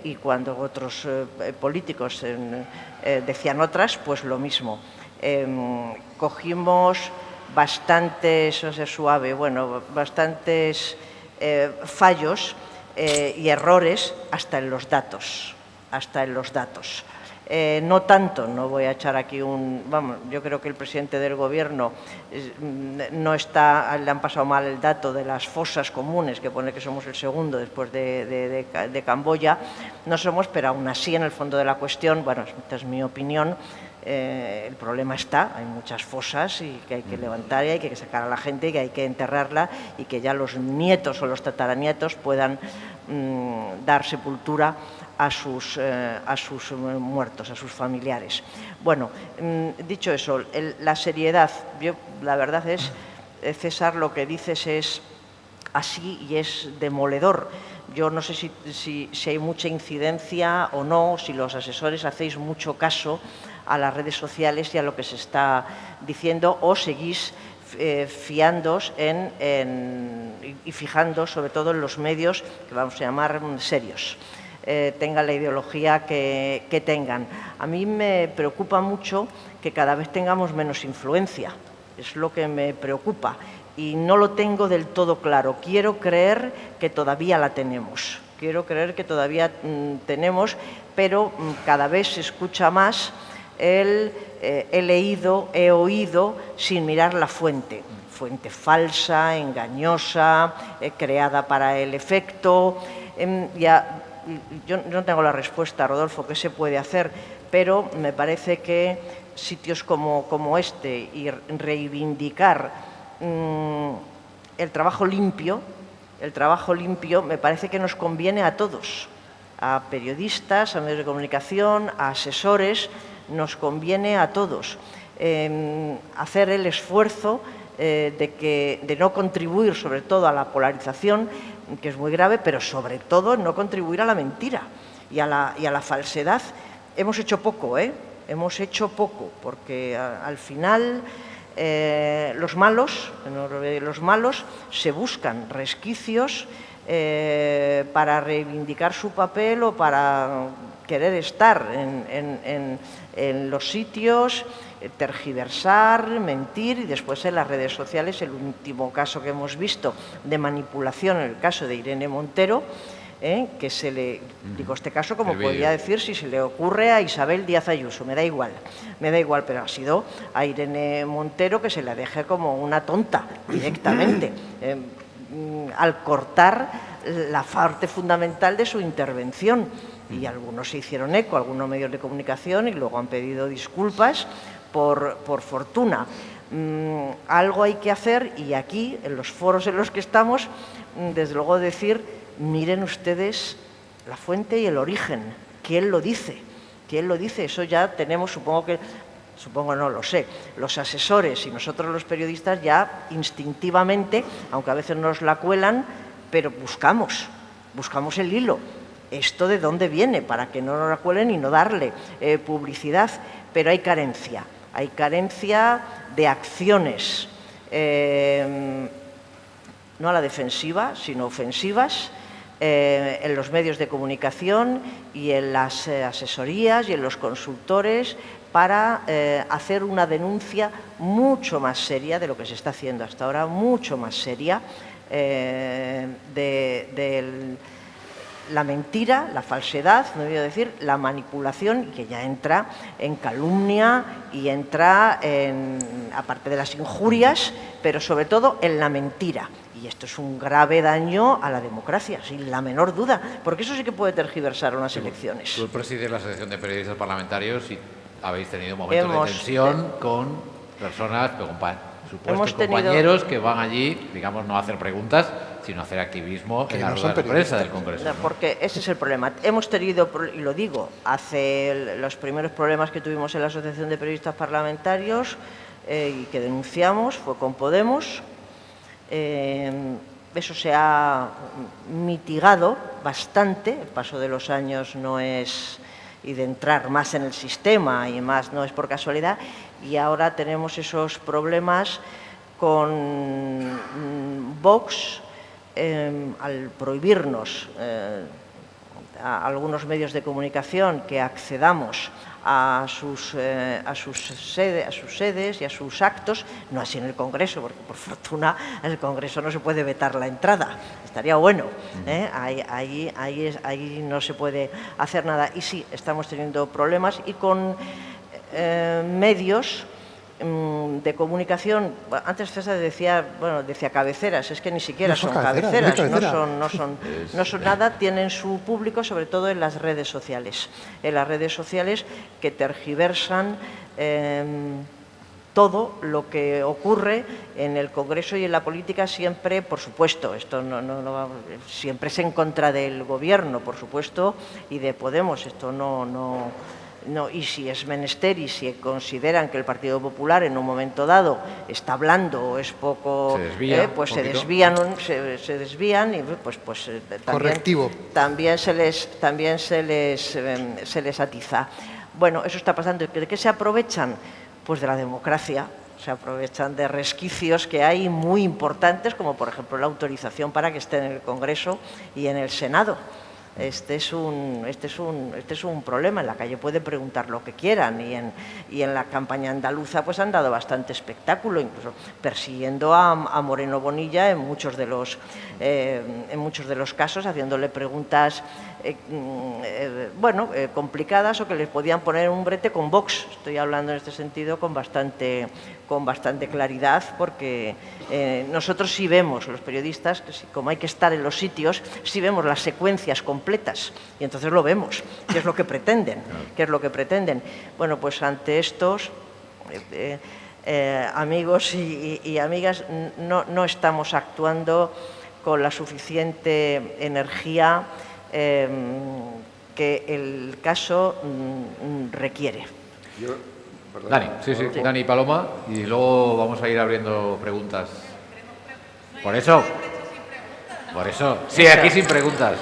y cuando otros políticos decían otras, pues lo mismo. Cogimos bastantes, bastantes fallos y errores hasta en los datos, no tanto, no voy a echar aquí yo creo que el presidente del Gobierno le han pasado mal el dato de las fosas comunes, que pone que somos el segundo después de Camboya. No somos, pero aún así, en el fondo de la cuestión, esta es mi opinión, el problema está, hay muchas fosas y que hay que levantar y hay que sacar a la gente y que hay que enterrarla y que ya los nietos o los tataranietos puedan dar sepultura a sus muertos, a sus familiares. Bueno, dicho eso, la seriedad, la verdad es, César, lo que dices es así y es demoledor. Yo no sé si hay mucha incidencia o no, si los asesores hacéis mucho caso a las redes sociales y a lo que se está diciendo, o seguís fiándoos y fijando sobre todo en los medios que vamos a llamar serios. Tengan la ideología que tengan. A mí me preocupa mucho que cada vez tengamos menos influencia, es lo que me preocupa y no lo tengo del todo claro. Quiero creer que todavía la tenemos, pero cada vez se escucha más he leído, he oído, sin mirar la fuente falsa, engañosa, creada para el efecto. Yo no tengo la respuesta, Rodolfo, qué se puede hacer, pero me parece que sitios como este y reivindicar el trabajo limpio me parece que nos conviene a todos, a periodistas, a medios de comunicación, a asesores, nos conviene a todos hacer el esfuerzo de no contribuir sobre todo a la polarización, que es muy grave, pero sobre todo no contribuir a la mentira y a la falsedad. Hemos hecho poco, porque al final los malos se buscan resquicios para reivindicar su papel o para querer estar en los sitios, tergiversar, mentir, y después en las redes sociales el último caso que hemos visto de manipulación, en el caso de Irene Montero, que digo este caso como podría decir si se le ocurre a Isabel Díaz Ayuso, me da igual, pero ha sido a Irene Montero que se la deje como una tonta directamente, al cortar la parte fundamental de su intervención. Y algunos se hicieron eco, algunos medios de comunicación, y luego han pedido disculpas por fortuna. Algo hay que hacer, y aquí, en los foros en los que estamos, desde luego decir, miren ustedes la fuente y el origen. ¿Quién lo dice? Eso ya tenemos, supongo no lo sé, los asesores y nosotros los periodistas ya instintivamente, aunque a veces nos la cuelan, pero buscamos el hilo. ¿Esto de dónde viene? Para que no nos la cuelen y no darle publicidad. Pero hay carencia de acciones, no a la defensiva, sino ofensivas, en los medios de comunicación y en las asesorías y en los consultores para hacer una denuncia mucho más seria de lo que se está haciendo hasta ahora, mucho más seria la mentira, la falsedad, no voy a decir, la manipulación, que ya entra en calumnia y entra aparte de las injurias, pero sobre todo en la mentira. Y esto es un grave daño a la democracia, sin la menor duda, porque eso sí que puede tergiversar unas elecciones. Tú presides la Asociación de Periodistas Parlamentarios y habéis tenido momentos de tensión con personas, supuestos compañeros que van allí, digamos, no a hacer preguntas, sino a hacer activismo en la rueda de prensa del Congreso, ¿no? Porque ese es el problema. Hemos tenido, y lo digo, hace los primeros problemas que tuvimos en la Asociación de Periodistas Parlamentarios y que denunciamos, fue con Podemos. Eso se ha mitigado bastante, el paso de los años no es, y de entrar más en el sistema y más no es por casualidad, y ahora tenemos esos problemas con Vox al prohibirnos a algunos medios de comunicación que accedamos a sus sedes y a sus actos, no así en el Congreso, porque por fortuna en el Congreso no se puede vetar la entrada, estaría bueno, ahí no se puede hacer nada. Y sí, estamos teniendo problemas y con medios de comunicación. Antes César decía cabeceras, es que ni siquiera son cabeceras, no son nada, tienen su público sobre todo en las redes sociales, que tergiversan todo lo que ocurre en el Congreso y en la política, siempre, por supuesto, esto siempre es en contra del Gobierno, por supuesto, y de Podemos, esto no, y si es menester y si consideran que el Partido Popular en un momento dado está hablando o es poco, pues se desvían y pues también se les atiza. Bueno, eso está pasando. ¿De qué se aprovechan? Pues de la democracia. Se aprovechan de resquicios que hay muy importantes, como por ejemplo la autorización para que esté en el Congreso y en el Senado. Este es un problema. En la calle pueden preguntar lo que quieran y en la campaña andaluza pues han dado bastante espectáculo, incluso persiguiendo a Moreno Bonilla en muchos de los casos, haciéndole preguntas complicadas o que les podían poner un brete con Vox. Estoy hablando en este sentido con bastante claridad, porque nosotros sí vemos, los periodistas, como hay que estar en los sitios, sí vemos las secuencias completas y entonces lo vemos, qué es lo que pretenden, Bueno, pues ante estos amigos y amigas no estamos actuando con la suficiente energía que el caso requiere. Dani, sí, Dani y Paloma, y luego vamos a ir abriendo preguntas. Por eso, sí, aquí sin preguntas.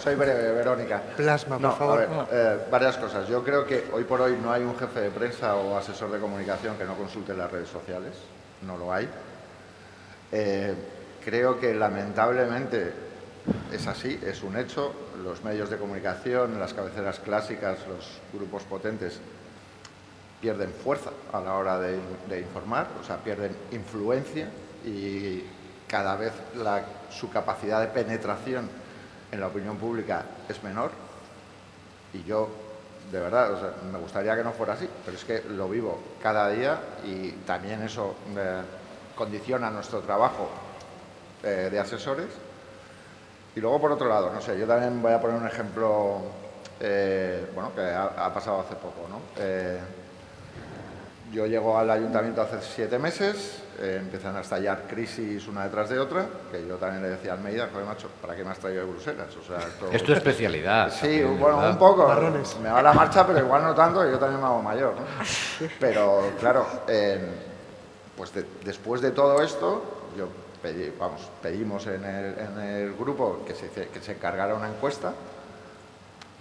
Soy breve, Verónica. Plasma, por favor. A ver, varias cosas. Yo creo que hoy por hoy no hay un jefe de prensa o asesor de comunicación que no consulte las redes sociales. No lo hay. Creo que lamentablemente es así, es un hecho. Los medios de comunicación, las cabeceras clásicas, los grupos potentes pierden fuerza a la hora de informar, o sea, pierden influencia y cada vez su capacidad de penetración en la opinión pública es menor. Y yo, de verdad, me gustaría que no fuera así, pero es que lo vivo cada día y también eso condiciona nuestro trabajo de asesores. Y luego, por otro lado, no sé, yo también voy a poner un ejemplo que ha pasado hace poco, ¿no? Yo llego al ayuntamiento hace 7 meses, empiezan a estallar crisis una detrás de otra, que yo también le decía a Almeida, joder, macho, ¿para qué me has traído de Bruselas? O sea, es tu especialidad. Sí, un poco. Marrones. Me va la marcha, pero igual no tanto, y yo también me hago mayor, ¿no? Pero, claro, pues después de todo esto, pedimos en el grupo que se encargara una encuesta.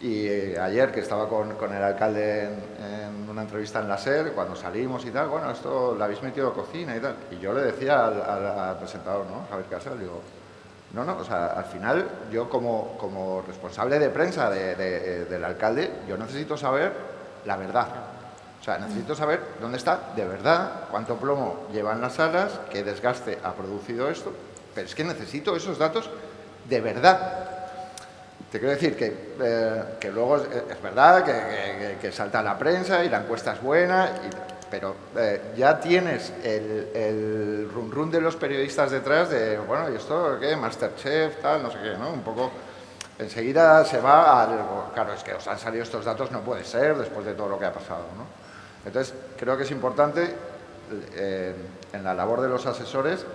Y ayer, que estaba con el alcalde en una entrevista en la SER, cuando salimos y tal, bueno, esto lo habéis metido a cocina y tal. Y yo le decía al presentador, ¿no? Javier Casal, digo, no, o sea, al final yo como responsable de prensa del alcalde, yo necesito saber la verdad. O sea, necesito saber dónde está de verdad, cuánto plomo llevan las salas, qué desgaste ha producido esto. Pero es que necesito esos datos de verdad. Te quiero decir que luego es verdad que salta la prensa y la encuesta es buena, pero ya tienes el run run de los periodistas detrás de, bueno, ¿y esto qué? Masterchef, tal, no sé qué, ¿no? Un poco, enseguida se va al, claro, es que os han salido estos datos, no puede ser, después de todo lo que ha pasado, ¿no? Entonces, creo que es importante, en la labor de los asesores,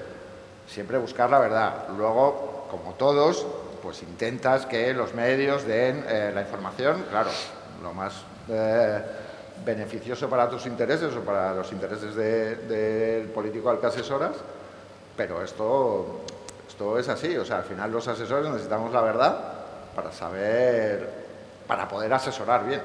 siempre buscar la verdad. Luego, como todos, pues intentas que los medios den la información, claro, lo más beneficioso para tus intereses o para los intereses del político al que asesoras, pero esto es así, o sea, al final los asesores necesitamos la verdad para poder asesorar bien.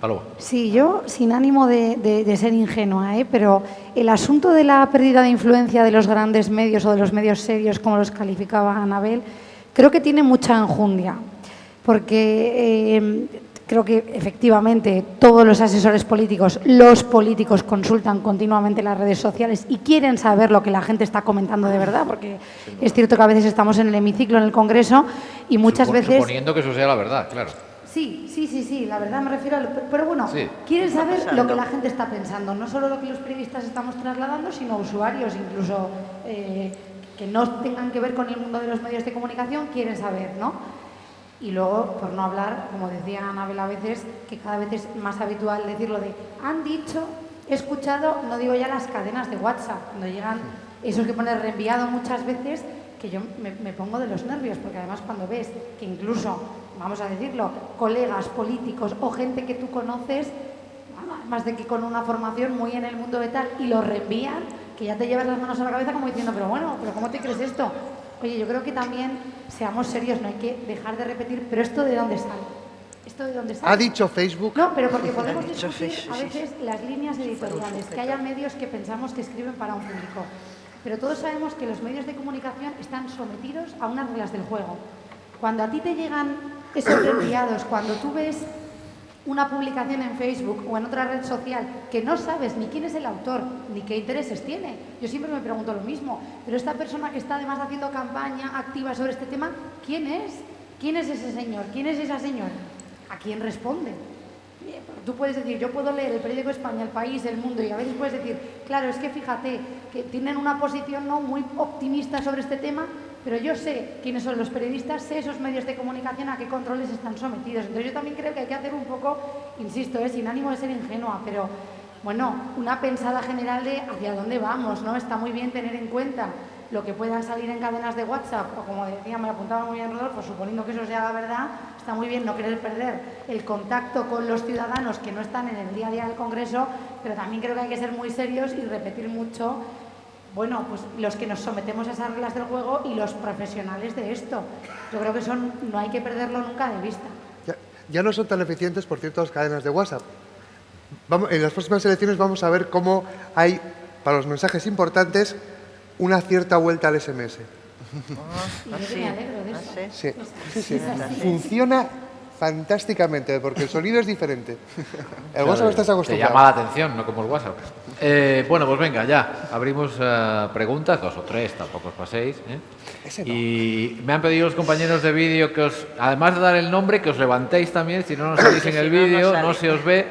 Paloma. Sí, yo sin ánimo de ser ingenua, pero el asunto de la pérdida de influencia de los grandes medios o de los medios serios, como los calificaba Anabel, creo que tiene mucha enjundia, porque creo que efectivamente todos los asesores políticos, los políticos consultan continuamente las redes sociales y quieren saber lo que la gente está comentando de verdad, porque es cierto que a veces estamos en el hemiciclo, en el Congreso, y muchas veces... Suponiendo que eso sea la verdad, claro. Sí, la verdad me refiero a... Pero bueno, Sí. quieren saber lo que la gente está pensando, no solo lo que los periodistas estamos trasladando, sino usuarios, incluso que no tengan que ver con el mundo de los medios de comunicación, quieren saber, ¿no? Y luego, por no hablar, como decía Anabel a veces, que cada vez es más habitual decirlo de han dicho, he escuchado, no digo ya las cadenas de WhatsApp, cuando llegan esos que ponen reenviado muchas veces, que yo me pongo de los nervios, porque además cuando ves que incluso, vamos a decirlo, colegas políticos o gente que tú conoces, más de que con una formación muy en el mundo de tal, y lo reenvían, que ya te llevas las manos a la cabeza como diciendo, pero ¿cómo te crees esto? Oye, yo creo que también seamos serios, no hay que dejar de repetir, pero ¿esto de dónde sale? ¿Esto de dónde sale? ¿Ha dicho Facebook? No, pero porque podemos discutir Facebook, a veces las líneas editoriales, que haya medios que pensamos que escriben para un público. Pero todos sabemos que los medios de comunicación están sometidos a unas reglas del juego. Cuando a ti te llegan esos reenviados, cuando tú ves una publicación en Facebook o en otra red social que no sabes ni quién es el autor ni qué intereses tiene, yo siempre me pregunto lo mismo, pero esta persona que está además haciendo campaña activa sobre este tema, ¿quién es? ¿Quién es ese señor? ¿Quién es esa señora? ¿A quién responde? Tú puedes decir, yo puedo leer el periódico España, El País, El Mundo, y a veces puedes decir, claro, es que fíjate, que tienen una posición no muy optimista sobre este tema, pero yo sé quiénes son los periodistas, sé esos medios de comunicación a qué controles están sometidos. Entonces yo también creo que hay que hacer un poco, insisto, sin ánimo de ser ingenua, pero bueno, una pensada general de hacia dónde vamos, ¿no? Está muy bien tener en cuenta lo que puedan salir en cadenas de WhatsApp, o como decía, me lo apuntaba muy bien Rodolfo, suponiendo que eso sea la verdad, está muy bien no querer perder el contacto con los ciudadanos que no están en el día a día del Congreso, pero también creo que hay que ser muy serios y repetir mucho, bueno, pues los que nos sometemos a esas reglas del juego y los profesionales de esto. Yo creo que no hay que perderlo nunca de vista. Ya no son tan eficientes, por cierto, las cadenas de WhatsApp. En las próximas elecciones vamos a ver cómo hay, para los mensajes importantes, una cierta vuelta al SMS. Y yo que me alegro de eso. Sí. Funciona fantásticamente, porque el sonido es diferente. El WhatsApp estás Te acostumbrado. llama la atención, no como el WhatsApp. Bueno, pues venga, ya. Abrimos preguntas, 2 o 3, tampoco os paséis. Ese no. Y me han pedido los compañeros de vídeo que además de dar el nombre, que os levantéis también, si no nos salís en el vídeo, no se os ve.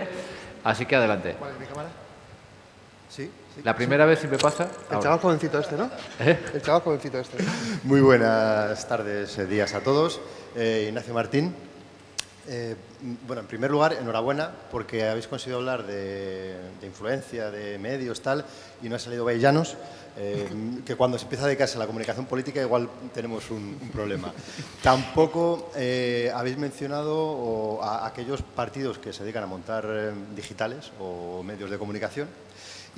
Así que adelante. ¿Cuál es mi cámara? Sí. La primera vez siempre pasa. El ahora. chaval jovencito este, ¿no? El chaval jovencito este. Muy buenas tardes, días a todos. Ignacio Martín. Bueno, en primer lugar, enhorabuena porque habéis conseguido hablar de influencia, de medios, tal, y no ha salido Veillanos, que cuando se empieza a dedicarse a la comunicación política igual tenemos un problema. Tampoco habéis mencionado a aquellos partidos que se dedican a montar digitales o medios de comunicación.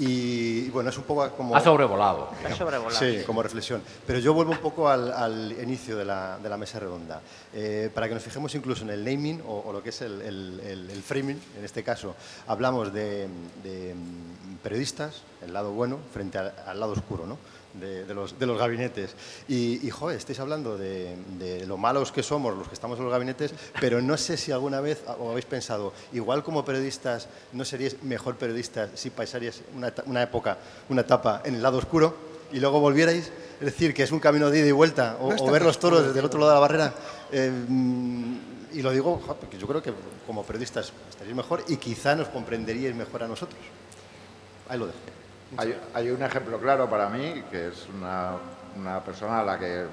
Y bueno, es un poco como... Ha sobrevolado. Está sobrevolado. Sí, como reflexión. Pero yo vuelvo un poco al inicio de la mesa redonda. Para que nos fijemos incluso en el naming o lo que es el framing, en este caso, hablamos de periodistas, el lado bueno, frente al lado oscuro, ¿no? de los gabinetes. Y joder, estáis hablando de lo malos que somos los que estamos en los gabinetes, pero no sé si alguna vez os habéis pensado, igual como periodistas, ¿no seríais mejor periodistas si pasaríais una etapa en el lado oscuro y luego volvierais? Es decir, que es un camino de ida y vuelta, o ver los toros desde el otro lado de la barrera. Y lo digo porque yo creo que como periodistas estaréis mejor y quizá nos comprenderíais mejor a nosotros. Ahí lo dejo. Hay un ejemplo claro para mí, que es una persona a la que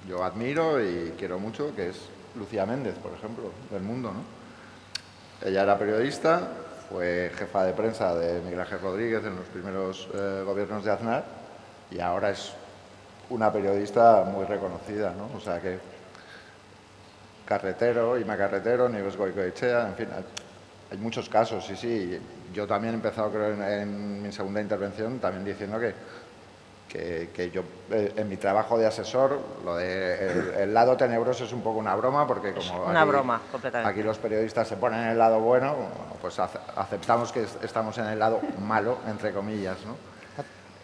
yo admiro y quiero mucho, que es Lucía Méndez, por ejemplo, del Mundo, ¿no? Ella era periodista, fue jefa de prensa de Miguel Ángel Rodríguez en los primeros gobiernos de Aznar y ahora es una periodista muy reconocida, ¿no? O sea que Carretero, Ima Carretero, Nieves Goicoechea, en fin, hay muchos casos, sí. Yo también he empezado, creo, en mi segunda intervención, también diciendo que yo, en mi trabajo de asesor, lo de el lado tenebroso es un poco una broma, porque como una broma, completamente. Aquí los periodistas se ponen en el lado bueno, pues aceptamos que estamos en el lado malo, entre comillas, ¿no?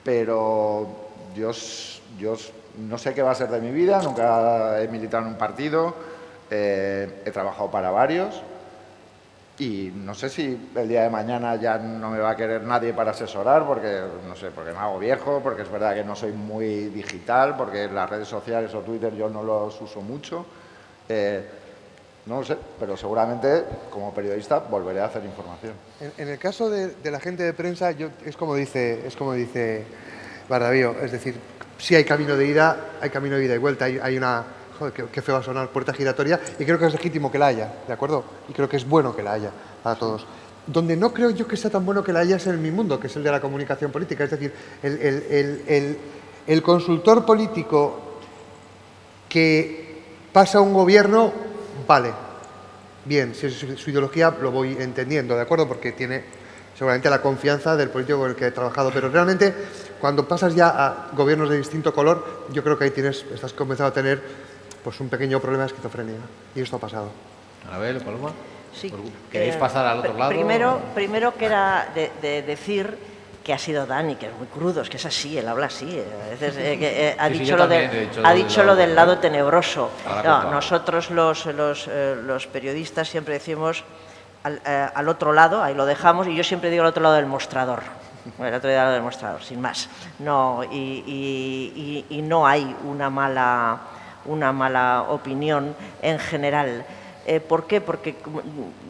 Pero yo no sé qué va a ser de mi vida, nunca he militado en un partido, he trabajado para varios. Y no sé si el día de mañana ya no me va a querer nadie para asesorar, porque no sé, porque me hago viejo, porque es verdad que no soy muy digital, porque las redes sociales o Twitter yo no los uso mucho. No lo sé, pero seguramente como periodista volveré a hacer información. En el caso de la gente de prensa, es como dice Bardavío, es decir, sí hay camino de ida, hay camino de ida y vuelta, hay una... Joder, qué feo va a sonar, puerta giratoria, y creo que es legítimo que la haya, ¿de acuerdo? Y creo que es bueno que la haya para todos. Donde no creo yo que sea tan bueno que la haya es en mi mundo, que es el de la comunicación política, es decir, el consultor político que pasa a un gobierno, vale, bien, si es su ideología lo voy entendiendo, ¿de acuerdo? Porque tiene seguramente la confianza del político con el que he trabajado, pero realmente cuando pasas ya a gobiernos de distinto color, yo creo que ahí estás comenzando a tener pues un pequeño problema de esquizofrenia. Y esto ha pasado. Anabel, Paloma. Sí. ¿Queréis pasar al otro lado? Primero que era de decir que ha sido Dani, que es muy crudo, es que es así, él habla así. Ha dicho lo del lado tenebroso. No, nosotros los periodistas siempre decimos al otro lado, ahí lo dejamos, y yo siempre digo al otro lado del mostrador. El otro lado del mostrador, sin más. No, y no hay una mala opinión en general. ¿Por qué? Porque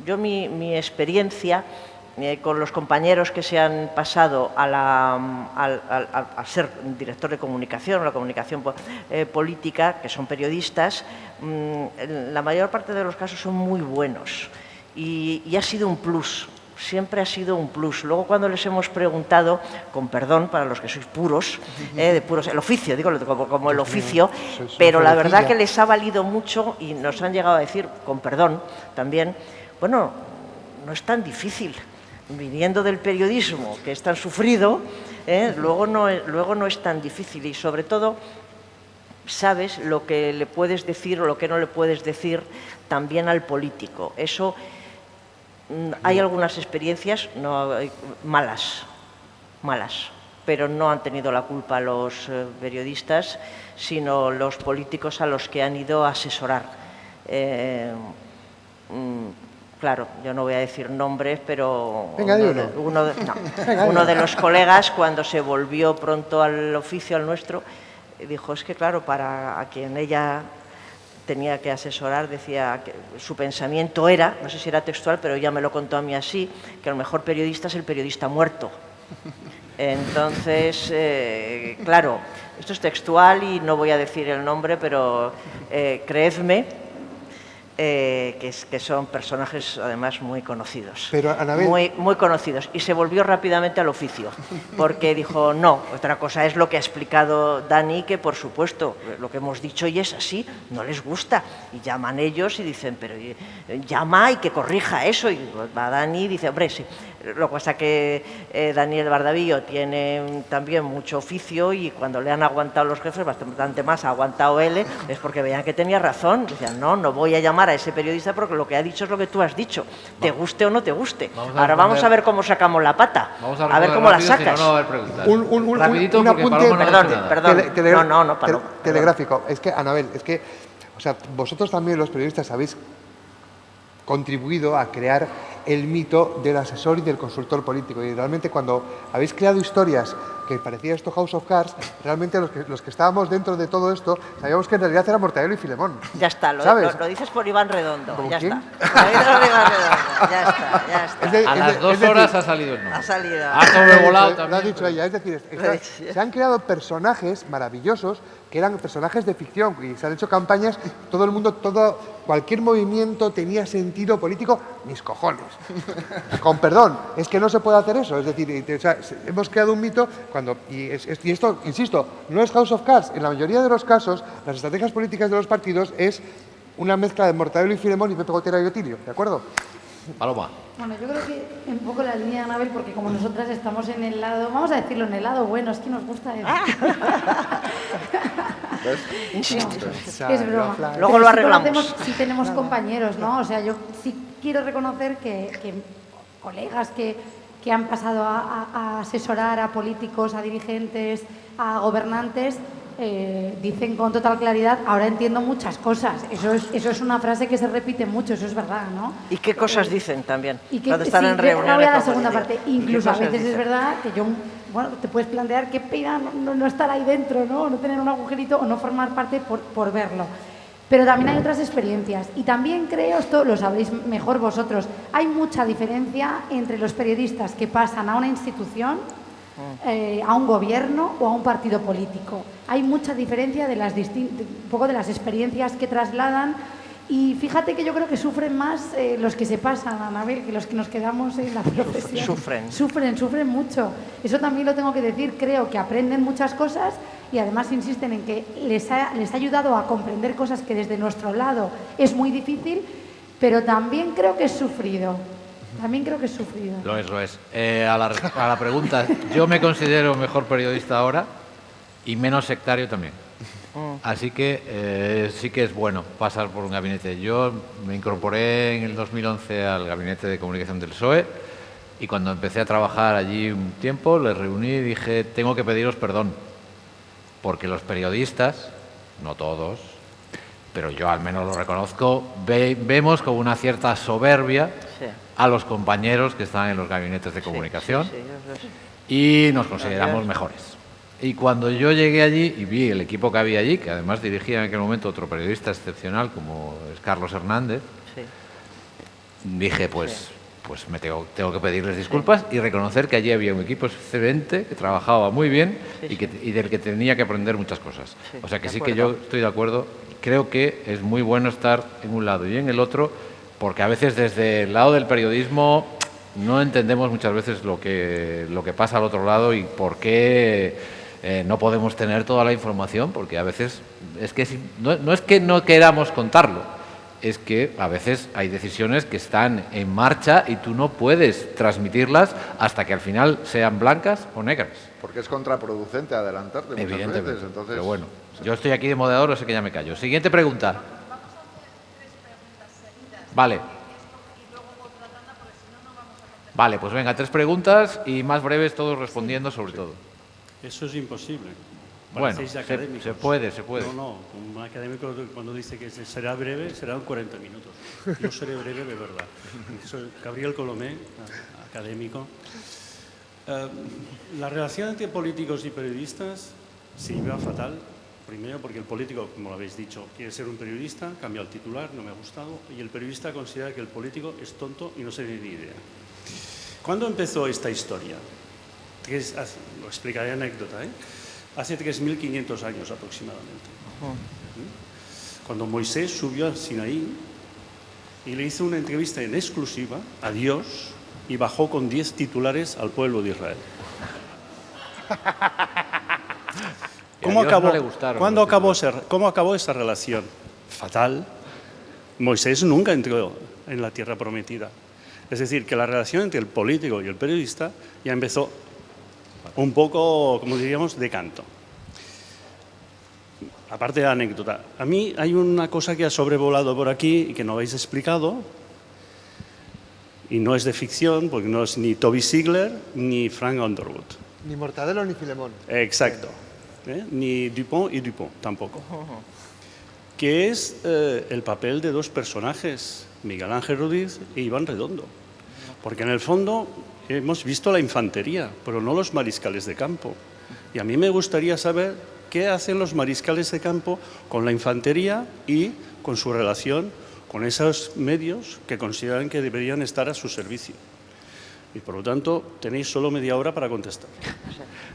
yo mi experiencia con los compañeros que se han pasado a ser director de comunicación, la comunicación política, que son periodistas, la mayor parte de los casos son muy buenos y ha sido un plus. Siempre ha sido un plus. Luego, cuando les hemos preguntado, con perdón para los que sois puros, el oficio, digo como el oficio, pero la verdad que les ha valido mucho y nos han llegado a decir, con perdón también, bueno, no es tan difícil. Viniendo del periodismo, que es tan sufrido, luego no es tan difícil y, sobre todo, sabes lo que le puedes decir o lo que no le puedes decir también al político. Eso... Hay algunas experiencias malas, pero no han tenido la culpa los periodistas, sino los políticos a los que han ido a asesorar. Claro, yo no voy a decir nombres, pero uno de los colegas, cuando se volvió pronto al oficio, al nuestro, dijo, es que claro, para a quien ella tenía que asesorar, decía que su pensamiento era, no sé si era textual, pero ella me lo contó a mí así, que el mejor periodista es el periodista muerto. Entonces, claro, esto es textual y no voy a decir el nombre, pero creedme que son personajes además muy conocidos. Pero, Anabel... muy conocidos. Y se volvió rápidamente al oficio, porque dijo, no, otra cosa es lo que ha explicado Dani, que por supuesto, lo que hemos dicho y es así, no les gusta. Y llaman ellos y dicen, pero llama y que corrija eso. Y va Dani y dice, hombre, sí. Lo que pasa es que Daniel Bardavío tiene también mucho oficio y cuando le han aguantado los jefes, bastante más ha aguantado él, es porque veían que tenía razón. Decían, no voy a llamar a ese periodista porque lo que ha dicho es lo que tú has dicho, te guste o no te guste. Ahora vamos a ver cómo sacamos la pata, a ver cómo la sacas. Si no, va a haber preguntas. Un apunte, perdón, telegráfico. Es que, Anabel, o sea, vosotros también los periodistas habéis contribuido a crear el mito del asesor y del consultor político. Y realmente cuando habéis creado historias que parecía esto House of Cards, realmente los que estábamos dentro de todo esto sabíamos que en realidad era Mortadelo y Filemón. Ya está, lo dices por Iván Redondo. ¿Como ya quién? está. Lo dices por Iván Redondo. Ya está, ya está. A las 2 horas ha salido el nombre. Ha salido. Ha sobrevolado Lo ha también. dicho ella. Es decir, se han creado personajes maravillosos que eran personajes de ficción y se han hecho campañas, todo el mundo, cualquier movimiento tenía sentido político, mis cojones. Con perdón, es que no se puede hacer eso. Es decir, hemos creado un mito y esto, insisto, no es House of Cards. En la mayoría de los casos, las estrategias políticas de los partidos es una mezcla de Mortadelo y Filemón y Pepe Gotera y Otilio, ¿de acuerdo? Paloma. Bueno, yo creo que un poco la línea de Anabel, porque como nosotras estamos en el lado, vamos a decirlo, en el lado bueno, es que nos gusta decir. Insisto. Es broma. Luego lo arreglamos. Sí tenemos compañeros, ¿no? O sea, yo sí quiero reconocer que colegas que han pasado a asesorar a políticos, a dirigentes, a gobernantes, dicen con total claridad, ahora entiendo muchas cosas. Eso es una frase que se repite mucho, eso es verdad, ¿no? ¿Y qué cosas dicen también? Y Cuando están en reuniones. ahora voy a la con segunda políticos. parte. ¿Y qué Incluso a cosas veces es dicen? verdad que bueno, te puedes plantear qué pena no estar ahí dentro, ¿no? No tener un agujerito o no formar parte por verlo. Pero también hay otras experiencias. Y también creo, esto lo sabréis mejor vosotros, hay mucha diferencia entre los periodistas que pasan a una institución, a un gobierno o a un partido político. Hay mucha diferencia de un poco de las experiencias que trasladan. Y fíjate que yo creo que sufren más los que se pasan, Anabel, que los que nos quedamos en la profesión. Sufren mucho. Eso también lo tengo que decir. Creo que aprenden muchas cosas y además insisten en que les ha ayudado a comprender cosas que desde nuestro lado es muy difícil, pero también creo que es sufrido. Lo es. A la pregunta, yo me considero mejor periodista ahora y menos sectario también. Así que sí que es bueno pasar por un gabinete. Yo me incorporé en el 2011 al gabinete de comunicación del PSOE y cuando empecé a trabajar allí un tiempo les reuní y dije, tengo que pediros perdón, porque los periodistas, no todos, pero yo al menos lo reconozco, vemos con una cierta soberbia a los compañeros que están en los gabinetes de comunicación y nos consideramos mejores. Y cuando yo llegué allí y vi el equipo que había allí, que además dirigía en aquel momento otro periodista excepcional como es Carlos Hernández, dije, pues me tengo que pedirles disculpas y reconocer que allí había un equipo excelente, que trabajaba muy bien y del que tenía que aprender muchas cosas. O sea que sí que yo estoy de acuerdo. Creo que es muy bueno estar en un lado y en el otro, porque a veces desde el lado del periodismo no entendemos muchas veces lo que pasa al otro lado y por qué no podemos tener toda la información, porque a veces es que no es que no queramos contarlo, es que a veces hay decisiones que están en marcha y tú no puedes transmitirlas hasta que al final sean blancas o negras. Porque es contraproducente adelantarte muchas Evidentemente, veces. Entonces, pero bueno, yo estoy aquí de moderador, así que ya me callo. Siguiente pregunta. Vale. Vale, pues venga, 3 preguntas y más breves, todos respondiendo sobre todo. Eso es imposible. Bueno, Parecéis académicos. se puede. No, un académico cuando dice que será breve, serán 40 minutos. Yo seré breve de verdad. Soy Gabriel Colomé, académico. La relación entre políticos y periodistas se lleva fatal. Primero porque el político, como lo habéis dicho, quiere ser un periodista, cambia el titular, no me ha gustado, y el periodista considera que el político es tonto y no se tiene ni idea. ¿Cuándo empezó esta historia? Lo explicaré anécdota, hace 3.500 años aproximadamente. Cuando Moisés subió al Sinaí y le hizo una entrevista en exclusiva a Dios y bajó con 10 titulares al pueblo de Israel. ¿Cómo acabó esa relación? Fatal. Moisés nunca entró en la tierra prometida. Es decir, que la relación entre el político y el periodista ya empezó un poco, como diríamos, de canto. Aparte de la anécdota, a mí hay una cosa que ha sobrevolado por aquí y que no habéis explicado, y no es de ficción, porque no es ni Toby Sigler ni Frank Underwood. Ni Mortadelo ni Filemón. Exacto. Ni Dupont y Dupont tampoco. Que es el papel de 2 personajes, Miguel Ángel Rodríguez e Iván Redondo. Porque en el fondo hemos visto la infantería, pero no los mariscales de campo. Y a mí me gustaría saber qué hacen los mariscales de campo con la infantería y con su relación con esos medios que consideran que deberían estar a su servicio. Y por lo tanto, tenéis solo media hora para contestar.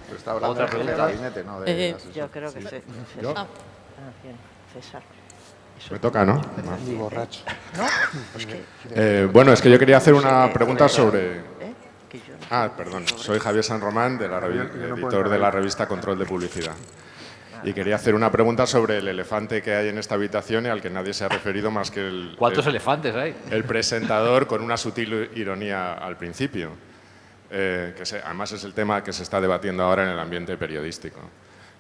Pero está hablando Otra del jefe de pregunta. gabinete, ¿no? De asesor. Yo creo que sí. ¿Yo? Bien, César. Me toca, ¿no? Ni borracho. No, es que... Bueno, es que yo quería hacer no sé una qué- pregunta sobre... Que yo no- Ah, perdón. Soy Javier San Román, editor de la revista Control de Publicidad. Y quería hacer una pregunta sobre el elefante que hay en esta habitación y al que nadie se ha referido más que ¿Cuántos elefantes hay? el presentador con una sutil ironía al principio. Además es el tema que se está debatiendo ahora en el ambiente periodístico.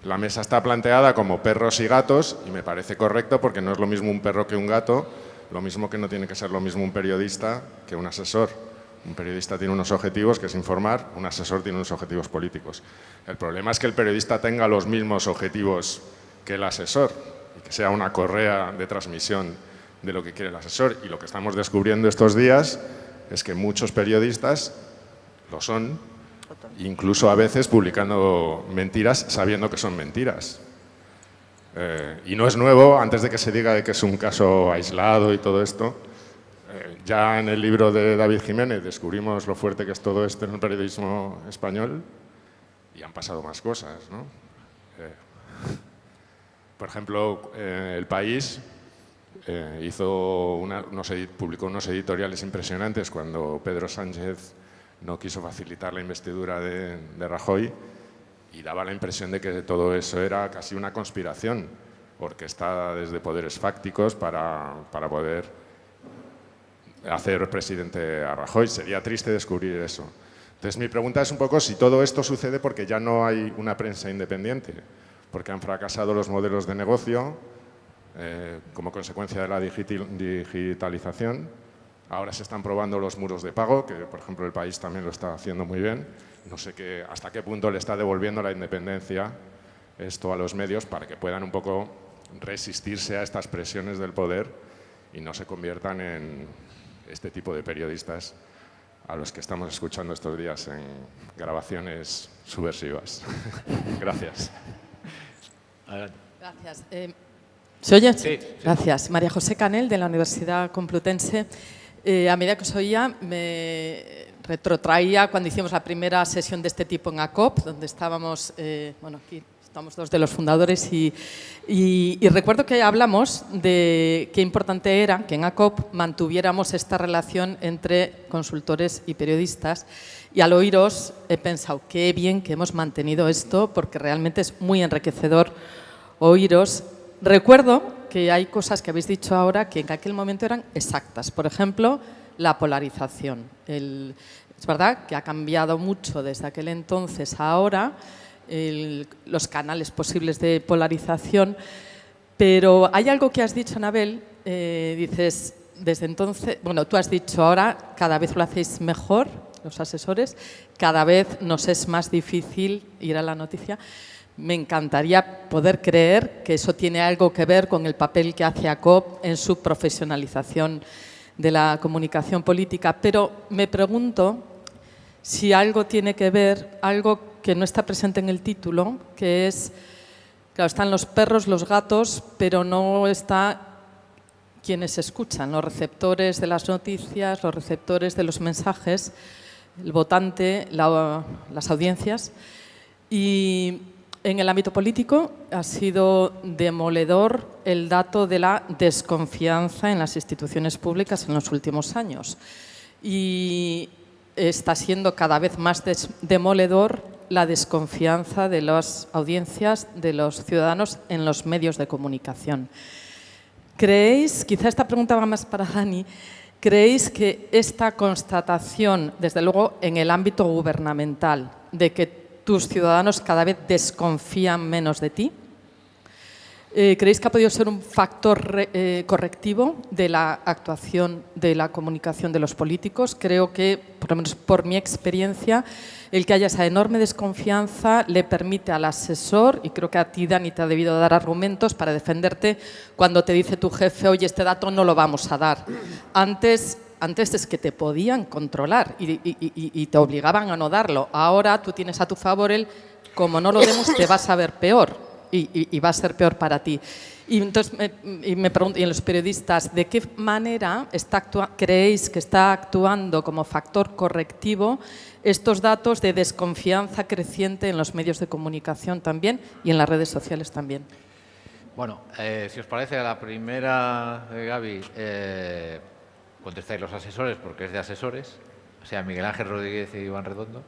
La mesa está planteada como perros y gatos y me parece correcto porque no es lo mismo un perro que un gato, lo mismo que no tiene que ser lo mismo un periodista que un asesor. Un periodista tiene unos objetivos, que es informar, un asesor tiene unos objetivos políticos. El problema es que el periodista tenga los mismos objetivos que el asesor y que sea una correa de transmisión de lo que quiere el asesor. Y lo que estamos descubriendo estos días es que muchos periodistas lo son, incluso a veces publicando mentiras sabiendo que son mentiras. Y no es nuevo, antes de que se diga de que es un caso aislado y todo esto. Ya en el libro de David Jiménez descubrimos lo fuerte que es todo esto en el periodismo español y han pasado más cosas, ¿no? Por ejemplo, El País publicó unos editoriales impresionantes cuando Pedro Sánchez no quiso facilitar la investidura de Rajoy y daba la impresión de que todo eso era casi una conspiración orquestada desde poderes fácticos para poder hacer presidente a Rajoy. Sería triste descubrir eso. Entonces mi pregunta es un poco si todo esto sucede porque ya no hay una prensa independiente, porque han fracasado los modelos de negocio como consecuencia de la digitalización. Ahora se están probando los muros de pago, que por ejemplo El País también lo está haciendo muy bien. No sé hasta qué punto le está devolviendo la independencia esto a los medios para que puedan un poco resistirse a estas presiones del poder y no se conviertan en este tipo de periodistas a los que estamos escuchando estos días en grabaciones subversivas. Gracias. Adelante. Gracias. ¿Se oye? Sí. Gracias. María José Canel, de la Universidad Complutense. A medida que os oía, me retrotraía cuando hicimos la primera sesión de este tipo en ACOP, donde estábamos, aquí estamos dos de los fundadores y recuerdo que hablamos de qué importante era que en ACOP mantuviéramos esta relación entre consultores y periodistas. Y al oíros he pensado, qué bien que hemos mantenido esto, porque realmente es muy enriquecedor oíros. Recuerdo que hay cosas que habéis dicho ahora que en aquel momento eran exactas. Por ejemplo, la polarización. Es verdad que ha cambiado mucho desde aquel entonces a ahora, los canales posibles de polarización, pero hay algo que has dicho, Anabel, dices, desde entonces, tú has dicho ahora cada vez lo hacéis mejor, los asesores, cada vez nos es más difícil ir a la noticia. Me encantaría poder creer que eso tiene algo que ver con el papel que hace ACOP en su profesionalización de la comunicación política, pero me pregunto si algo tiene que ver, algo que no está presente en el título, que es, claro, están los perros, los gatos, pero no está quienes escuchan, los receptores de las noticias, los receptores de los mensajes, el votante, las audiencias. Y en el ámbito político ha sido demoledor el dato de la desconfianza en las instituciones públicas en los últimos años. Y está siendo cada vez más demoledor la desconfianza de las audiencias, de los ciudadanos en los medios de comunicación. ¿Creéis, quizá esta pregunta va más para Dani, creéis que esta constatación, desde luego en el ámbito gubernamental, de que tus ciudadanos cada vez desconfían menos de ti, creéis que ha podido ser un factor correctivo de la actuación de la comunicación de los políticos? Creo que, por lo menos por mi experiencia, el que haya esa enorme desconfianza le permite al asesor, y creo que a ti, Dani, te ha debido dar argumentos para defenderte cuando te dice tu jefe, oye, este dato no lo vamos a dar. Antes antes es que te podían controlar y te obligaban a no darlo. Ahora tú tienes a tu favor el, como no lo demos, te vas a ver peor y va a ser peor para ti. Y entonces me pregunto, y los periodistas, ¿de qué manera creéis que está actuando como factor correctivo estos datos de desconfianza creciente en los medios de comunicación también y en las redes sociales también? Bueno, si os parece, a la primera de Gaby contestáis los asesores, porque es de asesores, o sea, Miguel Ángel Rodríguez y Iván Redondo.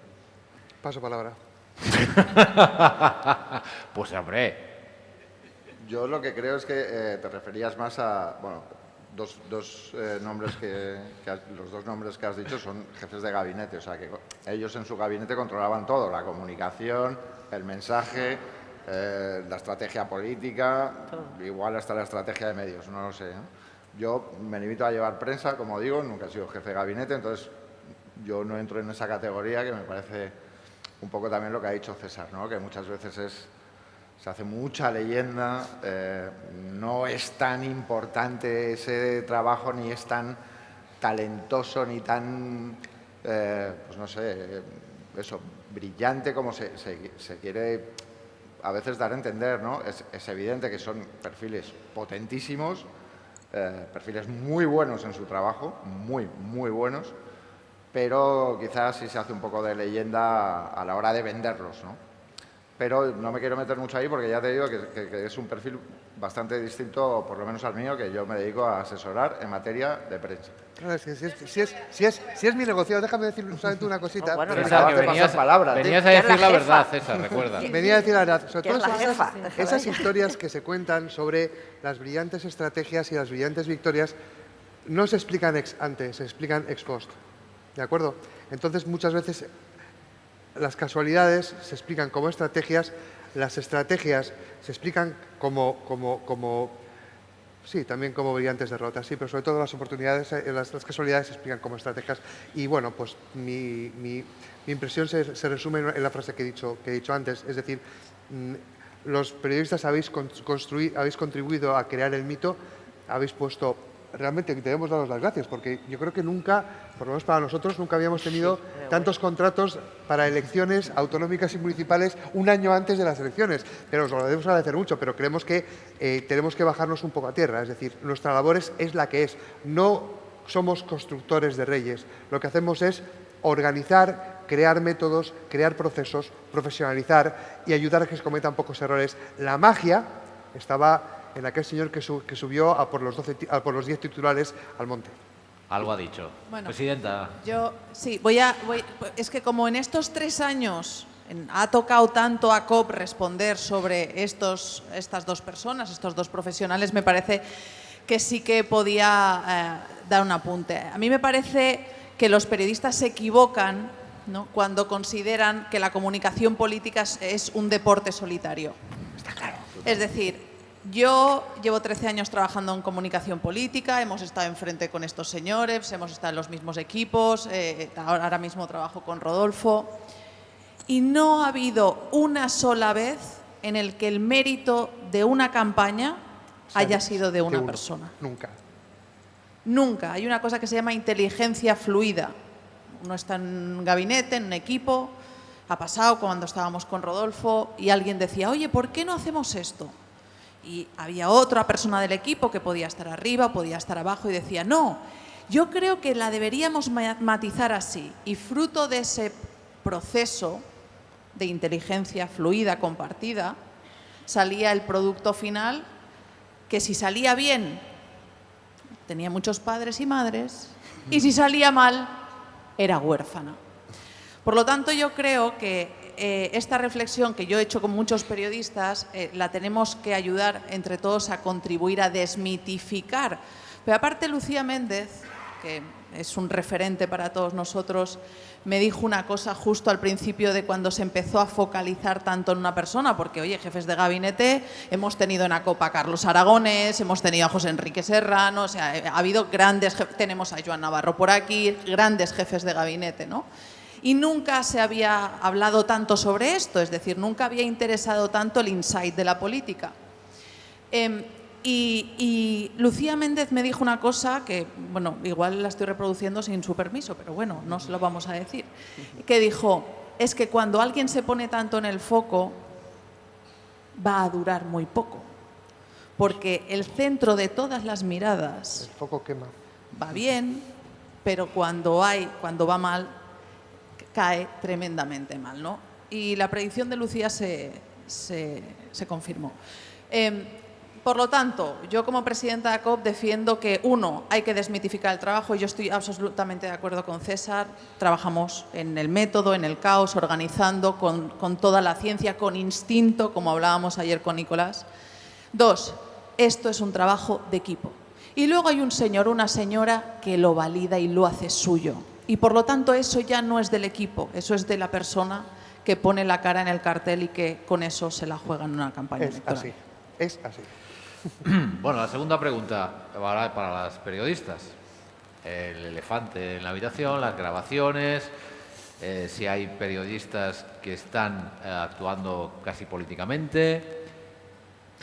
Paso palabra. Pues hombre. Yo lo que creo es que te referías más a, bueno, los dos nombres que has dicho son jefes de gabinete, o sea que ellos en su gabinete controlaban todo, la comunicación, el mensaje, la estrategia política, igual hasta la estrategia de medios, no lo sé, ¿no? Yo me limito a llevar prensa, como digo, nunca he sido jefe de gabinete, entonces yo no entro en esa categoría, que me parece un poco también lo que ha dicho César, ¿no? Que muchas veces se hace mucha leyenda, no es tan importante ese trabajo, ni es tan talentoso, ni tan, pues no sé, eso, brillante como se quiere a veces dar a entender, ¿no? Es evidente que son perfiles potentísimos, perfiles muy buenos en su trabajo, muy, muy buenos, pero quizás sí se hace un poco de leyenda a la hora de venderlos, ¿no? Pero no me quiero meter mucho ahí porque ya te digo que es un perfil bastante distinto, por lo menos al mío, que yo me dedico a asesorar en materia de prensa. No, si es mi negocio, déjame decir solamente una cosita. Bueno, Pensaba que venías a decir la verdad, César, recuerda. Venía a decir la verdad. Sobre todo jefa. esas historias que se cuentan sobre las brillantes estrategias y las brillantes victorias no se explican ex ante, se explican ex post. ¿De acuerdo? Entonces, muchas veces las casualidades se explican como estrategias, las estrategias se explican sí, también como brillantes derrotas, sí, pero sobre todo las oportunidades, las casualidades se explican como estrategias. Y bueno, pues mi impresión se resume en la frase que he dicho antes, es decir, los periodistas habéis contribuido a crear el mito, habéis puesto. Realmente debemos daros las gracias, porque yo creo que nunca, por lo menos para nosotros, nunca habíamos tenido tantos contratos para elecciones autonómicas y municipales un año antes de las elecciones. Pero os lo debemos agradecer mucho, pero creemos que tenemos que bajarnos un poco a tierra. Es decir, nuestra labor es la que es. No somos constructores de reyes. Lo que hacemos es organizar, crear métodos, crear procesos, profesionalizar y ayudar a que se cometan pocos errores. La magia estaba en aquel señor que subió a por los 10 titulares al monte. Algo ha dicho. Bueno, Presidenta. Yo sí, es que como en estos 3 años ha tocado tanto a COP responder sobre estas dos personas, estos dos profesionales, me parece que sí que podía dar un apunte. A mí me parece que los periodistas se equivocan, ¿no?, cuando consideran que la comunicación política es un deporte solitario. Está claro. Es decir, yo llevo 13 años trabajando en comunicación política, hemos estado enfrente con estos señores, hemos estado en los mismos equipos, ahora mismo trabajo con Rodolfo, y no ha habido una sola vez en el que el mérito de una campaña haya sido de una persona. Nunca. Nunca. Hay una cosa que se llama inteligencia fluida. Uno está en un gabinete, en un equipo, ha pasado cuando estábamos con Rodolfo y alguien decía, oye, ¿por qué no hacemos esto? Y había otra persona del equipo que podía estar arriba, podía estar abajo y decía, no, yo creo que la deberíamos matizar así. Y fruto de ese proceso de inteligencia fluida compartida, salía el producto final que si salía bien tenía muchos padres y madres y si salía mal era huérfana. Por lo tanto, yo creo que esta reflexión que yo he hecho con muchos periodistas la tenemos que ayudar entre todos a contribuir a desmitificar. Pero aparte Lucía Méndez, que es un referente para todos nosotros, me dijo una cosa justo al principio de cuando se empezó a focalizar tanto en una persona, porque oye, jefes de gabinete, hemos tenido en la Copa a Carlos Aragonés, hemos tenido a José Enrique Serrano, o sea, ha habido grandes, tenemos a Joan Navarro por aquí, grandes jefes de gabinete, ¿no? Y nunca se había hablado tanto sobre esto, es decir, nunca había interesado tanto el insight de la política. Y Lucía Méndez me dijo una cosa que, bueno, igual la estoy reproduciendo sin su permiso, pero bueno, no se lo vamos a decir, que dijo, es que cuando alguien se pone tanto en el foco, va a durar muy poco, porque el centro de todas las miradas El foco quema. va bien, pero cuando va mal, cae tremendamente mal, ¿no? Y la predicción de Lucía se confirmó. Por lo tanto, yo como presidenta de COP defiendo que, uno, hay que desmitificar el trabajo, y yo estoy absolutamente de acuerdo con César, trabajamos en el método, en el caos, organizando con toda la ciencia, con instinto, como hablábamos ayer con Nicolás. Dos, esto es un trabajo de equipo. Y luego hay un señor, una señora que lo valida y lo hace suyo. Y por lo tanto eso ya no es del equipo, eso es de la persona que pone la cara en el cartel y que con eso se la juega en una campaña electoral. Es así. Bueno, la segunda pregunta va para las periodistas. El elefante en la habitación, las grabaciones, si hay periodistas que están actuando casi políticamente.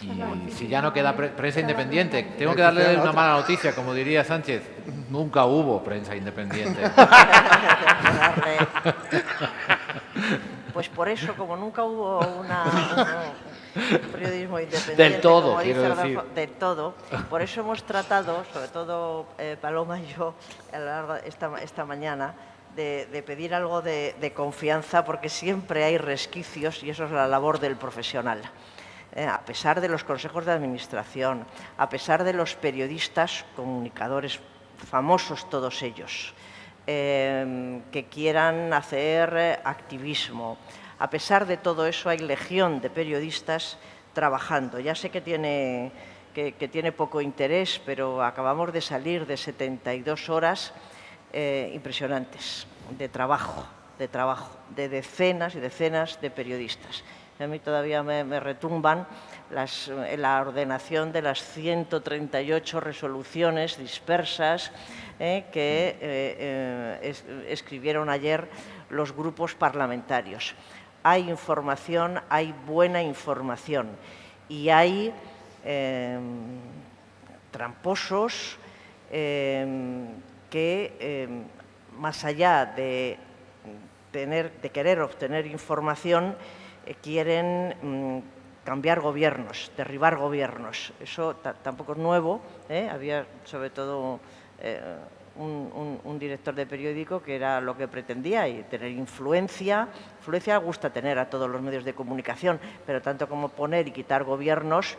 Y si ya no queda prensa independiente, tengo que darle una mala noticia, como diría Sánchez, nunca hubo prensa independiente. Pues por eso, como nunca hubo un periodismo independiente, del todo, como dice quiero decir. Del todo, por eso hemos tratado, sobre todo Paloma y yo, a lo largo de esta mañana, de pedir algo de confianza, porque siempre hay resquicios y eso es la labor del profesional. A pesar de los consejos de administración, a pesar de los periodistas, comunicadores famosos todos ellos, que quieran hacer activismo. A pesar de todo eso, hay legión de periodistas trabajando. Ya sé que tiene poco interés, pero acabamos de salir de 72 horas impresionantes de trabajo, de decenas y decenas de periodistas. A mí todavía me retumban la ordenación de las 138 resoluciones dispersas que escribieron ayer los grupos parlamentarios. Hay información, hay buena información y hay tramposos que, más allá de querer obtener información, quieren cambiar gobiernos, derribar gobiernos. Eso tampoco es nuevo. Había sobre todo un director de periódico que era lo que pretendía, y tener influencia. Influencia gusta tener a todos los medios de comunicación, pero tanto como poner y quitar gobiernos.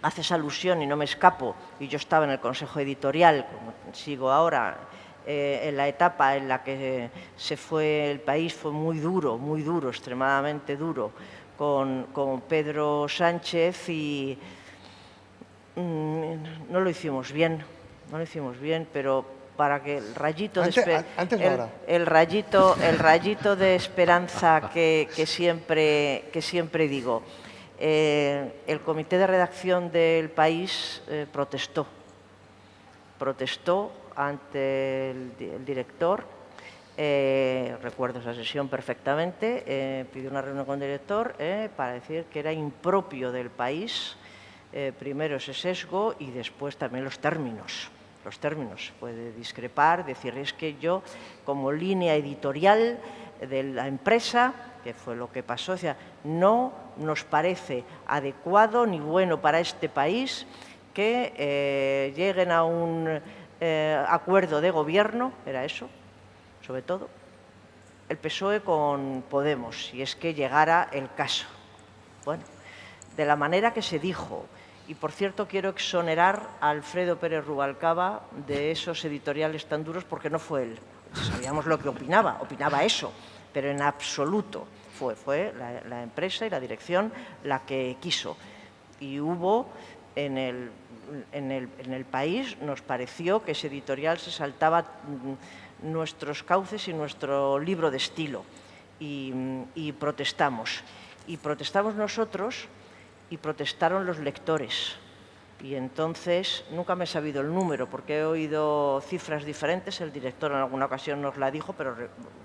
Haces alusión, y no me escapo, y yo estaba en el Consejo Editorial, como sigo ahora, en la etapa en la que se fue el país, fue muy duro, extremadamente duro, con Pedro Sánchez, y no lo hicimos bien, pero para que el rayito de esperanza que siempre digo, el comité de redacción del País protestó ante el director. Recuerdo esa sesión perfectamente. Pidió una reunión con el director para decir que era impropio del País, primero ese sesgo y después también los términos. Puede discrepar, decir, es que yo, como línea editorial de la empresa, que fue lo que pasó, o sea, no nos parece adecuado ni bueno para este país que lleguen a un acuerdo de gobierno, era eso, sobre todo, el PSOE con Podemos, si es que llegara el caso. Bueno, de la manera que se dijo. Y, por cierto, quiero exonerar a Alfredo Pérez Rubalcaba de esos editoriales tan duros, porque no fue él. Sabíamos lo que opinaba eso, pero en absoluto fue la empresa y la dirección la que quiso. Y hubo en el País, nos pareció que ese editorial se saltaba nuestros cauces y nuestro libro de estilo. Y protestamos. Y protestamos nosotros y protestaron los lectores. Y entonces, nunca me he sabido el número, porque he oído cifras diferentes. El director en alguna ocasión nos la dijo, pero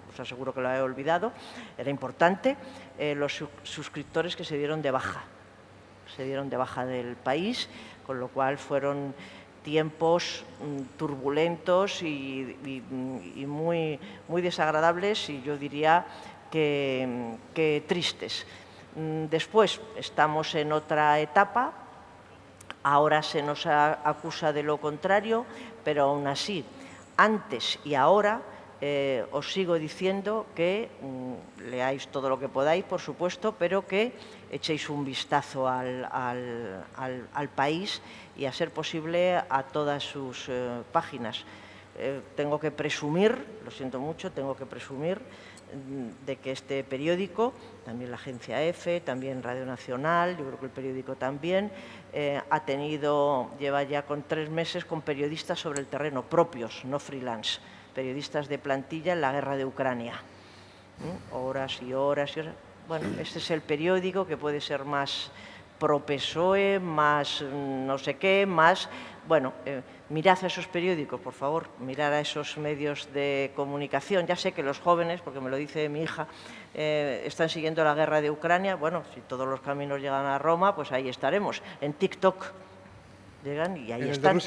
os aseguro que lo he olvidado. Era importante los suscriptores que se dieron de baja. se dieron de baja del país, con lo cual fueron tiempos turbulentos y muy, muy desagradables y yo diría que tristes. Después estamos en otra etapa, ahora se nos acusa de lo contrario, pero aún así, antes y ahora, os sigo diciendo que leáis todo lo que podáis, por supuesto, pero que echéis un vistazo al país y, a ser posible, a todas sus páginas. Tengo que presumir, lo siento mucho, tengo que presumir de que este periódico, también la agencia EFE, también Radio Nacional, yo creo que el periódico también, lleva ya con 3 meses con periodistas sobre el terreno, propios, no freelance, periodistas de plantilla en la guerra de Ucrania. Horas y horas y horas. Bueno, este es el periódico que puede ser más pro-PSOE, más no sé qué, más... Bueno, mirad a esos periódicos, por favor, mirad a esos medios de comunicación. Ya sé que los jóvenes, porque me lo dice mi hija, están siguiendo la guerra de Ucrania. Bueno, si todos los caminos llegan a Roma, pues ahí estaremos. En TikTok llegan y ahí están.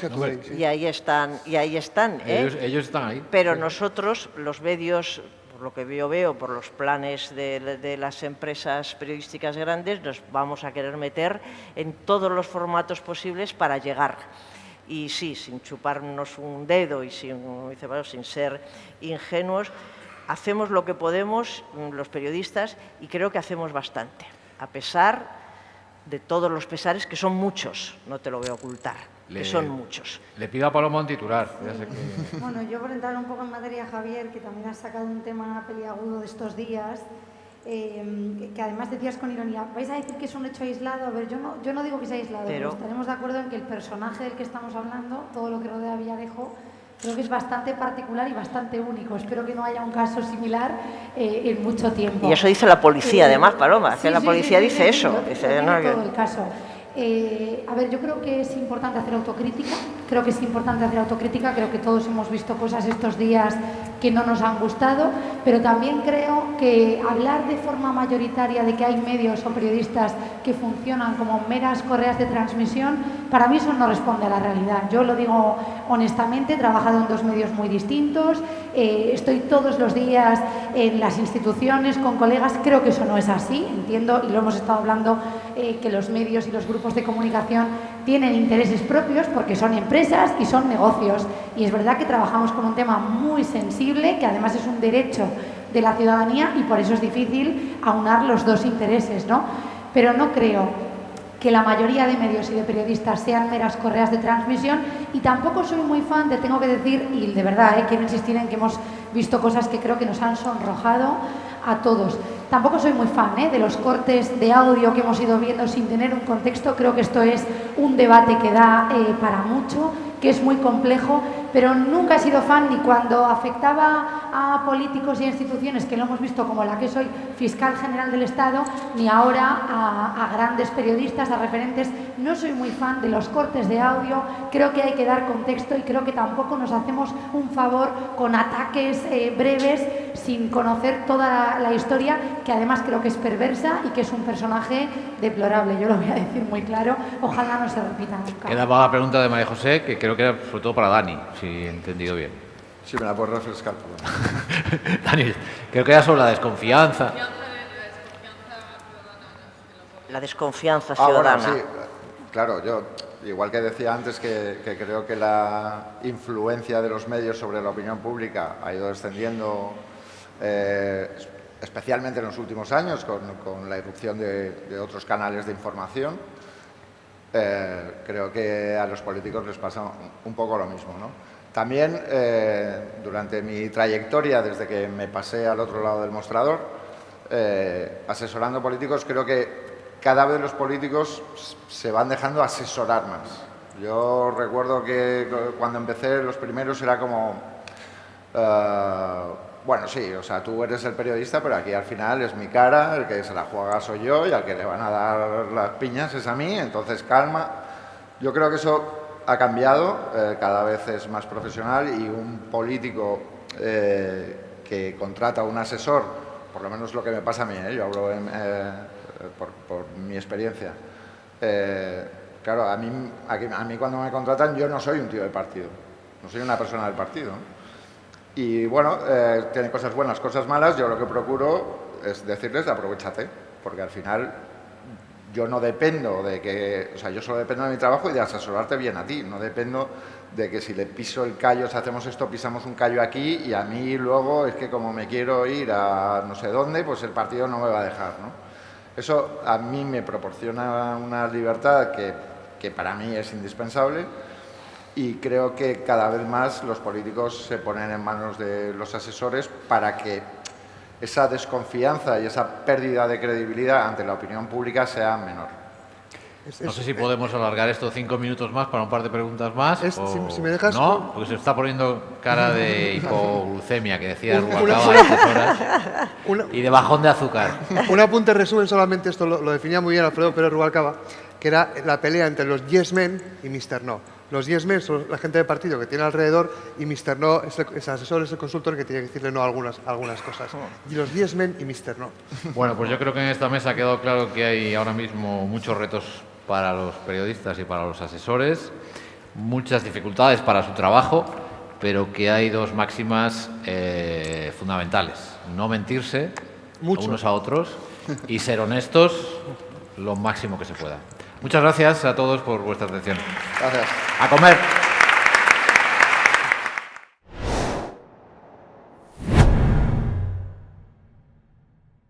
Y ahí están. Y ahí están. Ellos están ahí. Pero nosotros, los medios, por lo que yo veo, por los planes de las empresas periodísticas grandes, nos vamos a querer meter en todos los formatos posibles para llegar. Y sí, sin chuparnos un dedo y sin ser ingenuos, hacemos lo que podemos los periodistas y creo que hacemos bastante, a pesar de todos los pesares, que son muchos, no te lo voy a ocultar, que son muchos. Le pido a Paloma un titular. Ya sé que... Bueno, yo por entrar un poco en materia, Javier, que también has sacado un tema peliagudo de estos días, que además decías con ironía, ¿vais a decir que es un hecho aislado? A ver, yo no digo que sea aislado, pero estaremos de acuerdo en que el personaje del que estamos hablando, todo lo que rodea a Villarejo, creo que es bastante particular y bastante único. Espero que no haya un caso similar en mucho tiempo. Y eso dice la policía, además, Paloma, que la policía dice eso. Dice, no, todo el caso. A ver, yo creo que es importante hacer autocrítica, creo que todos hemos visto cosas estos días que no nos han gustado, pero también creo que hablar de forma mayoritaria de que hay medios o periodistas que funcionan como meras correas de transmisión, para mí eso no responde a la realidad. Yo lo digo honestamente, he trabajado en 2 medios muy distintos, estoy todos los días en las instituciones con colegas, creo que eso no es así, entiendo, y lo hemos estado hablando, que los medios y los grupos de comunicación tienen intereses propios porque son empresas y son negocios. Y es verdad que trabajamos con un tema muy sensible, que además es un derecho de la ciudadanía y por eso es difícil aunar los 2 intereses, ¿no? Pero no creo que la mayoría de medios y de periodistas sean meras correas de transmisión y tampoco soy muy fan, te tengo que decir, y de verdad quiero insistir en que hemos visto cosas que creo que nos han sonrojado a todos. Tampoco soy muy fan de los cortes de audio que hemos ido viendo sin tener un contexto. Creo que esto es un debate que da para mucho, que es muy complejo, pero nunca he sido fan ni cuando afectaba a políticos y a instituciones, que lo hemos visto como la que soy, fiscal general del Estado, ni ahora a grandes periodistas, a referentes. No soy muy fan de los cortes de audio, creo que hay que dar contexto y creo que tampoco nos hacemos un favor con ataques breves sin conocer toda la historia, que además creo que es perversa y que es un personaje deplorable. Yo lo voy a decir muy claro, ojalá no se repita nunca. Queda para la pregunta de María José, que creo que era sobre todo para Dani, si he entendido bien. Sí, me la puedes refrescar. Dani, creo que era sobre la desconfianza. La desconfianza ciudadana. Bueno, sí, claro, yo, igual que decía antes que creo que la influencia de los medios sobre la opinión pública ha ido descendiendo, especialmente en los últimos años, con la irrupción de otros canales de información. Creo que a los políticos les pasa un poco lo mismo, ¿no? También, durante mi trayectoria, desde que me pasé al otro lado del mostrador, asesorando políticos, creo que cada vez los políticos se van dejando asesorar más. Yo recuerdo que cuando empecé, los primeros era como... bueno, sí, o sea, tú eres el periodista, pero aquí al final es mi cara, el que se la juega soy yo y al que le van a dar las piñas es a mí, entonces calma. Yo creo que eso ha cambiado, cada vez es más profesional y un político que contrata a un asesor, por lo menos lo que me pasa a mí, yo hablo por mi experiencia, claro, a mí cuando me contratan yo no soy un tío de partido, no soy una persona del partido, ¿no? Y bueno, tiene cosas buenas, cosas malas. Yo lo que procuro es decirles aprovechate, porque al final yo no dependo de que, o sea, yo solo dependo de mi trabajo y de asesorarte bien a ti, no dependo de que si le piso el callo, si hacemos esto, pisamos un callo aquí y a mí luego es que como me quiero ir a no sé dónde, pues el partido no me va a dejar, ¿no? Eso a mí me proporciona una libertad que para mí es indispensable y creo que cada vez más los políticos se ponen en manos de los asesores para que esa desconfianza y esa pérdida de credibilidad ante la opinión pública sea menor. No sé si podemos alargar esto 5 minutos más para un par de preguntas más. Si me dejas... No, porque se está poniendo cara de hipoglucemia, que decía Rubalcaba a estas horas, y de bajón de azúcar. Un apunte resumen solamente, esto lo definía muy bien Alfredo Pérez Rubalcaba, que era la pelea entre los yes men y Mr. No. Los yes men son la gente del partido que tiene alrededor y Mr. No es el asesor, es el consultor que tiene que decirle no a algunas cosas. Y los yes men y Mr. No. Bueno, pues yo creo que en esta mesa ha quedado claro que hay ahora mismo muchos retos para los periodistas y para los asesores, muchas dificultades para su trabajo, pero que hay dos máximas fundamentales. No mentirse unos a otros y ser honestos lo máximo que se pueda. Muchas gracias a todos por vuestra atención. Gracias. ¡A comer!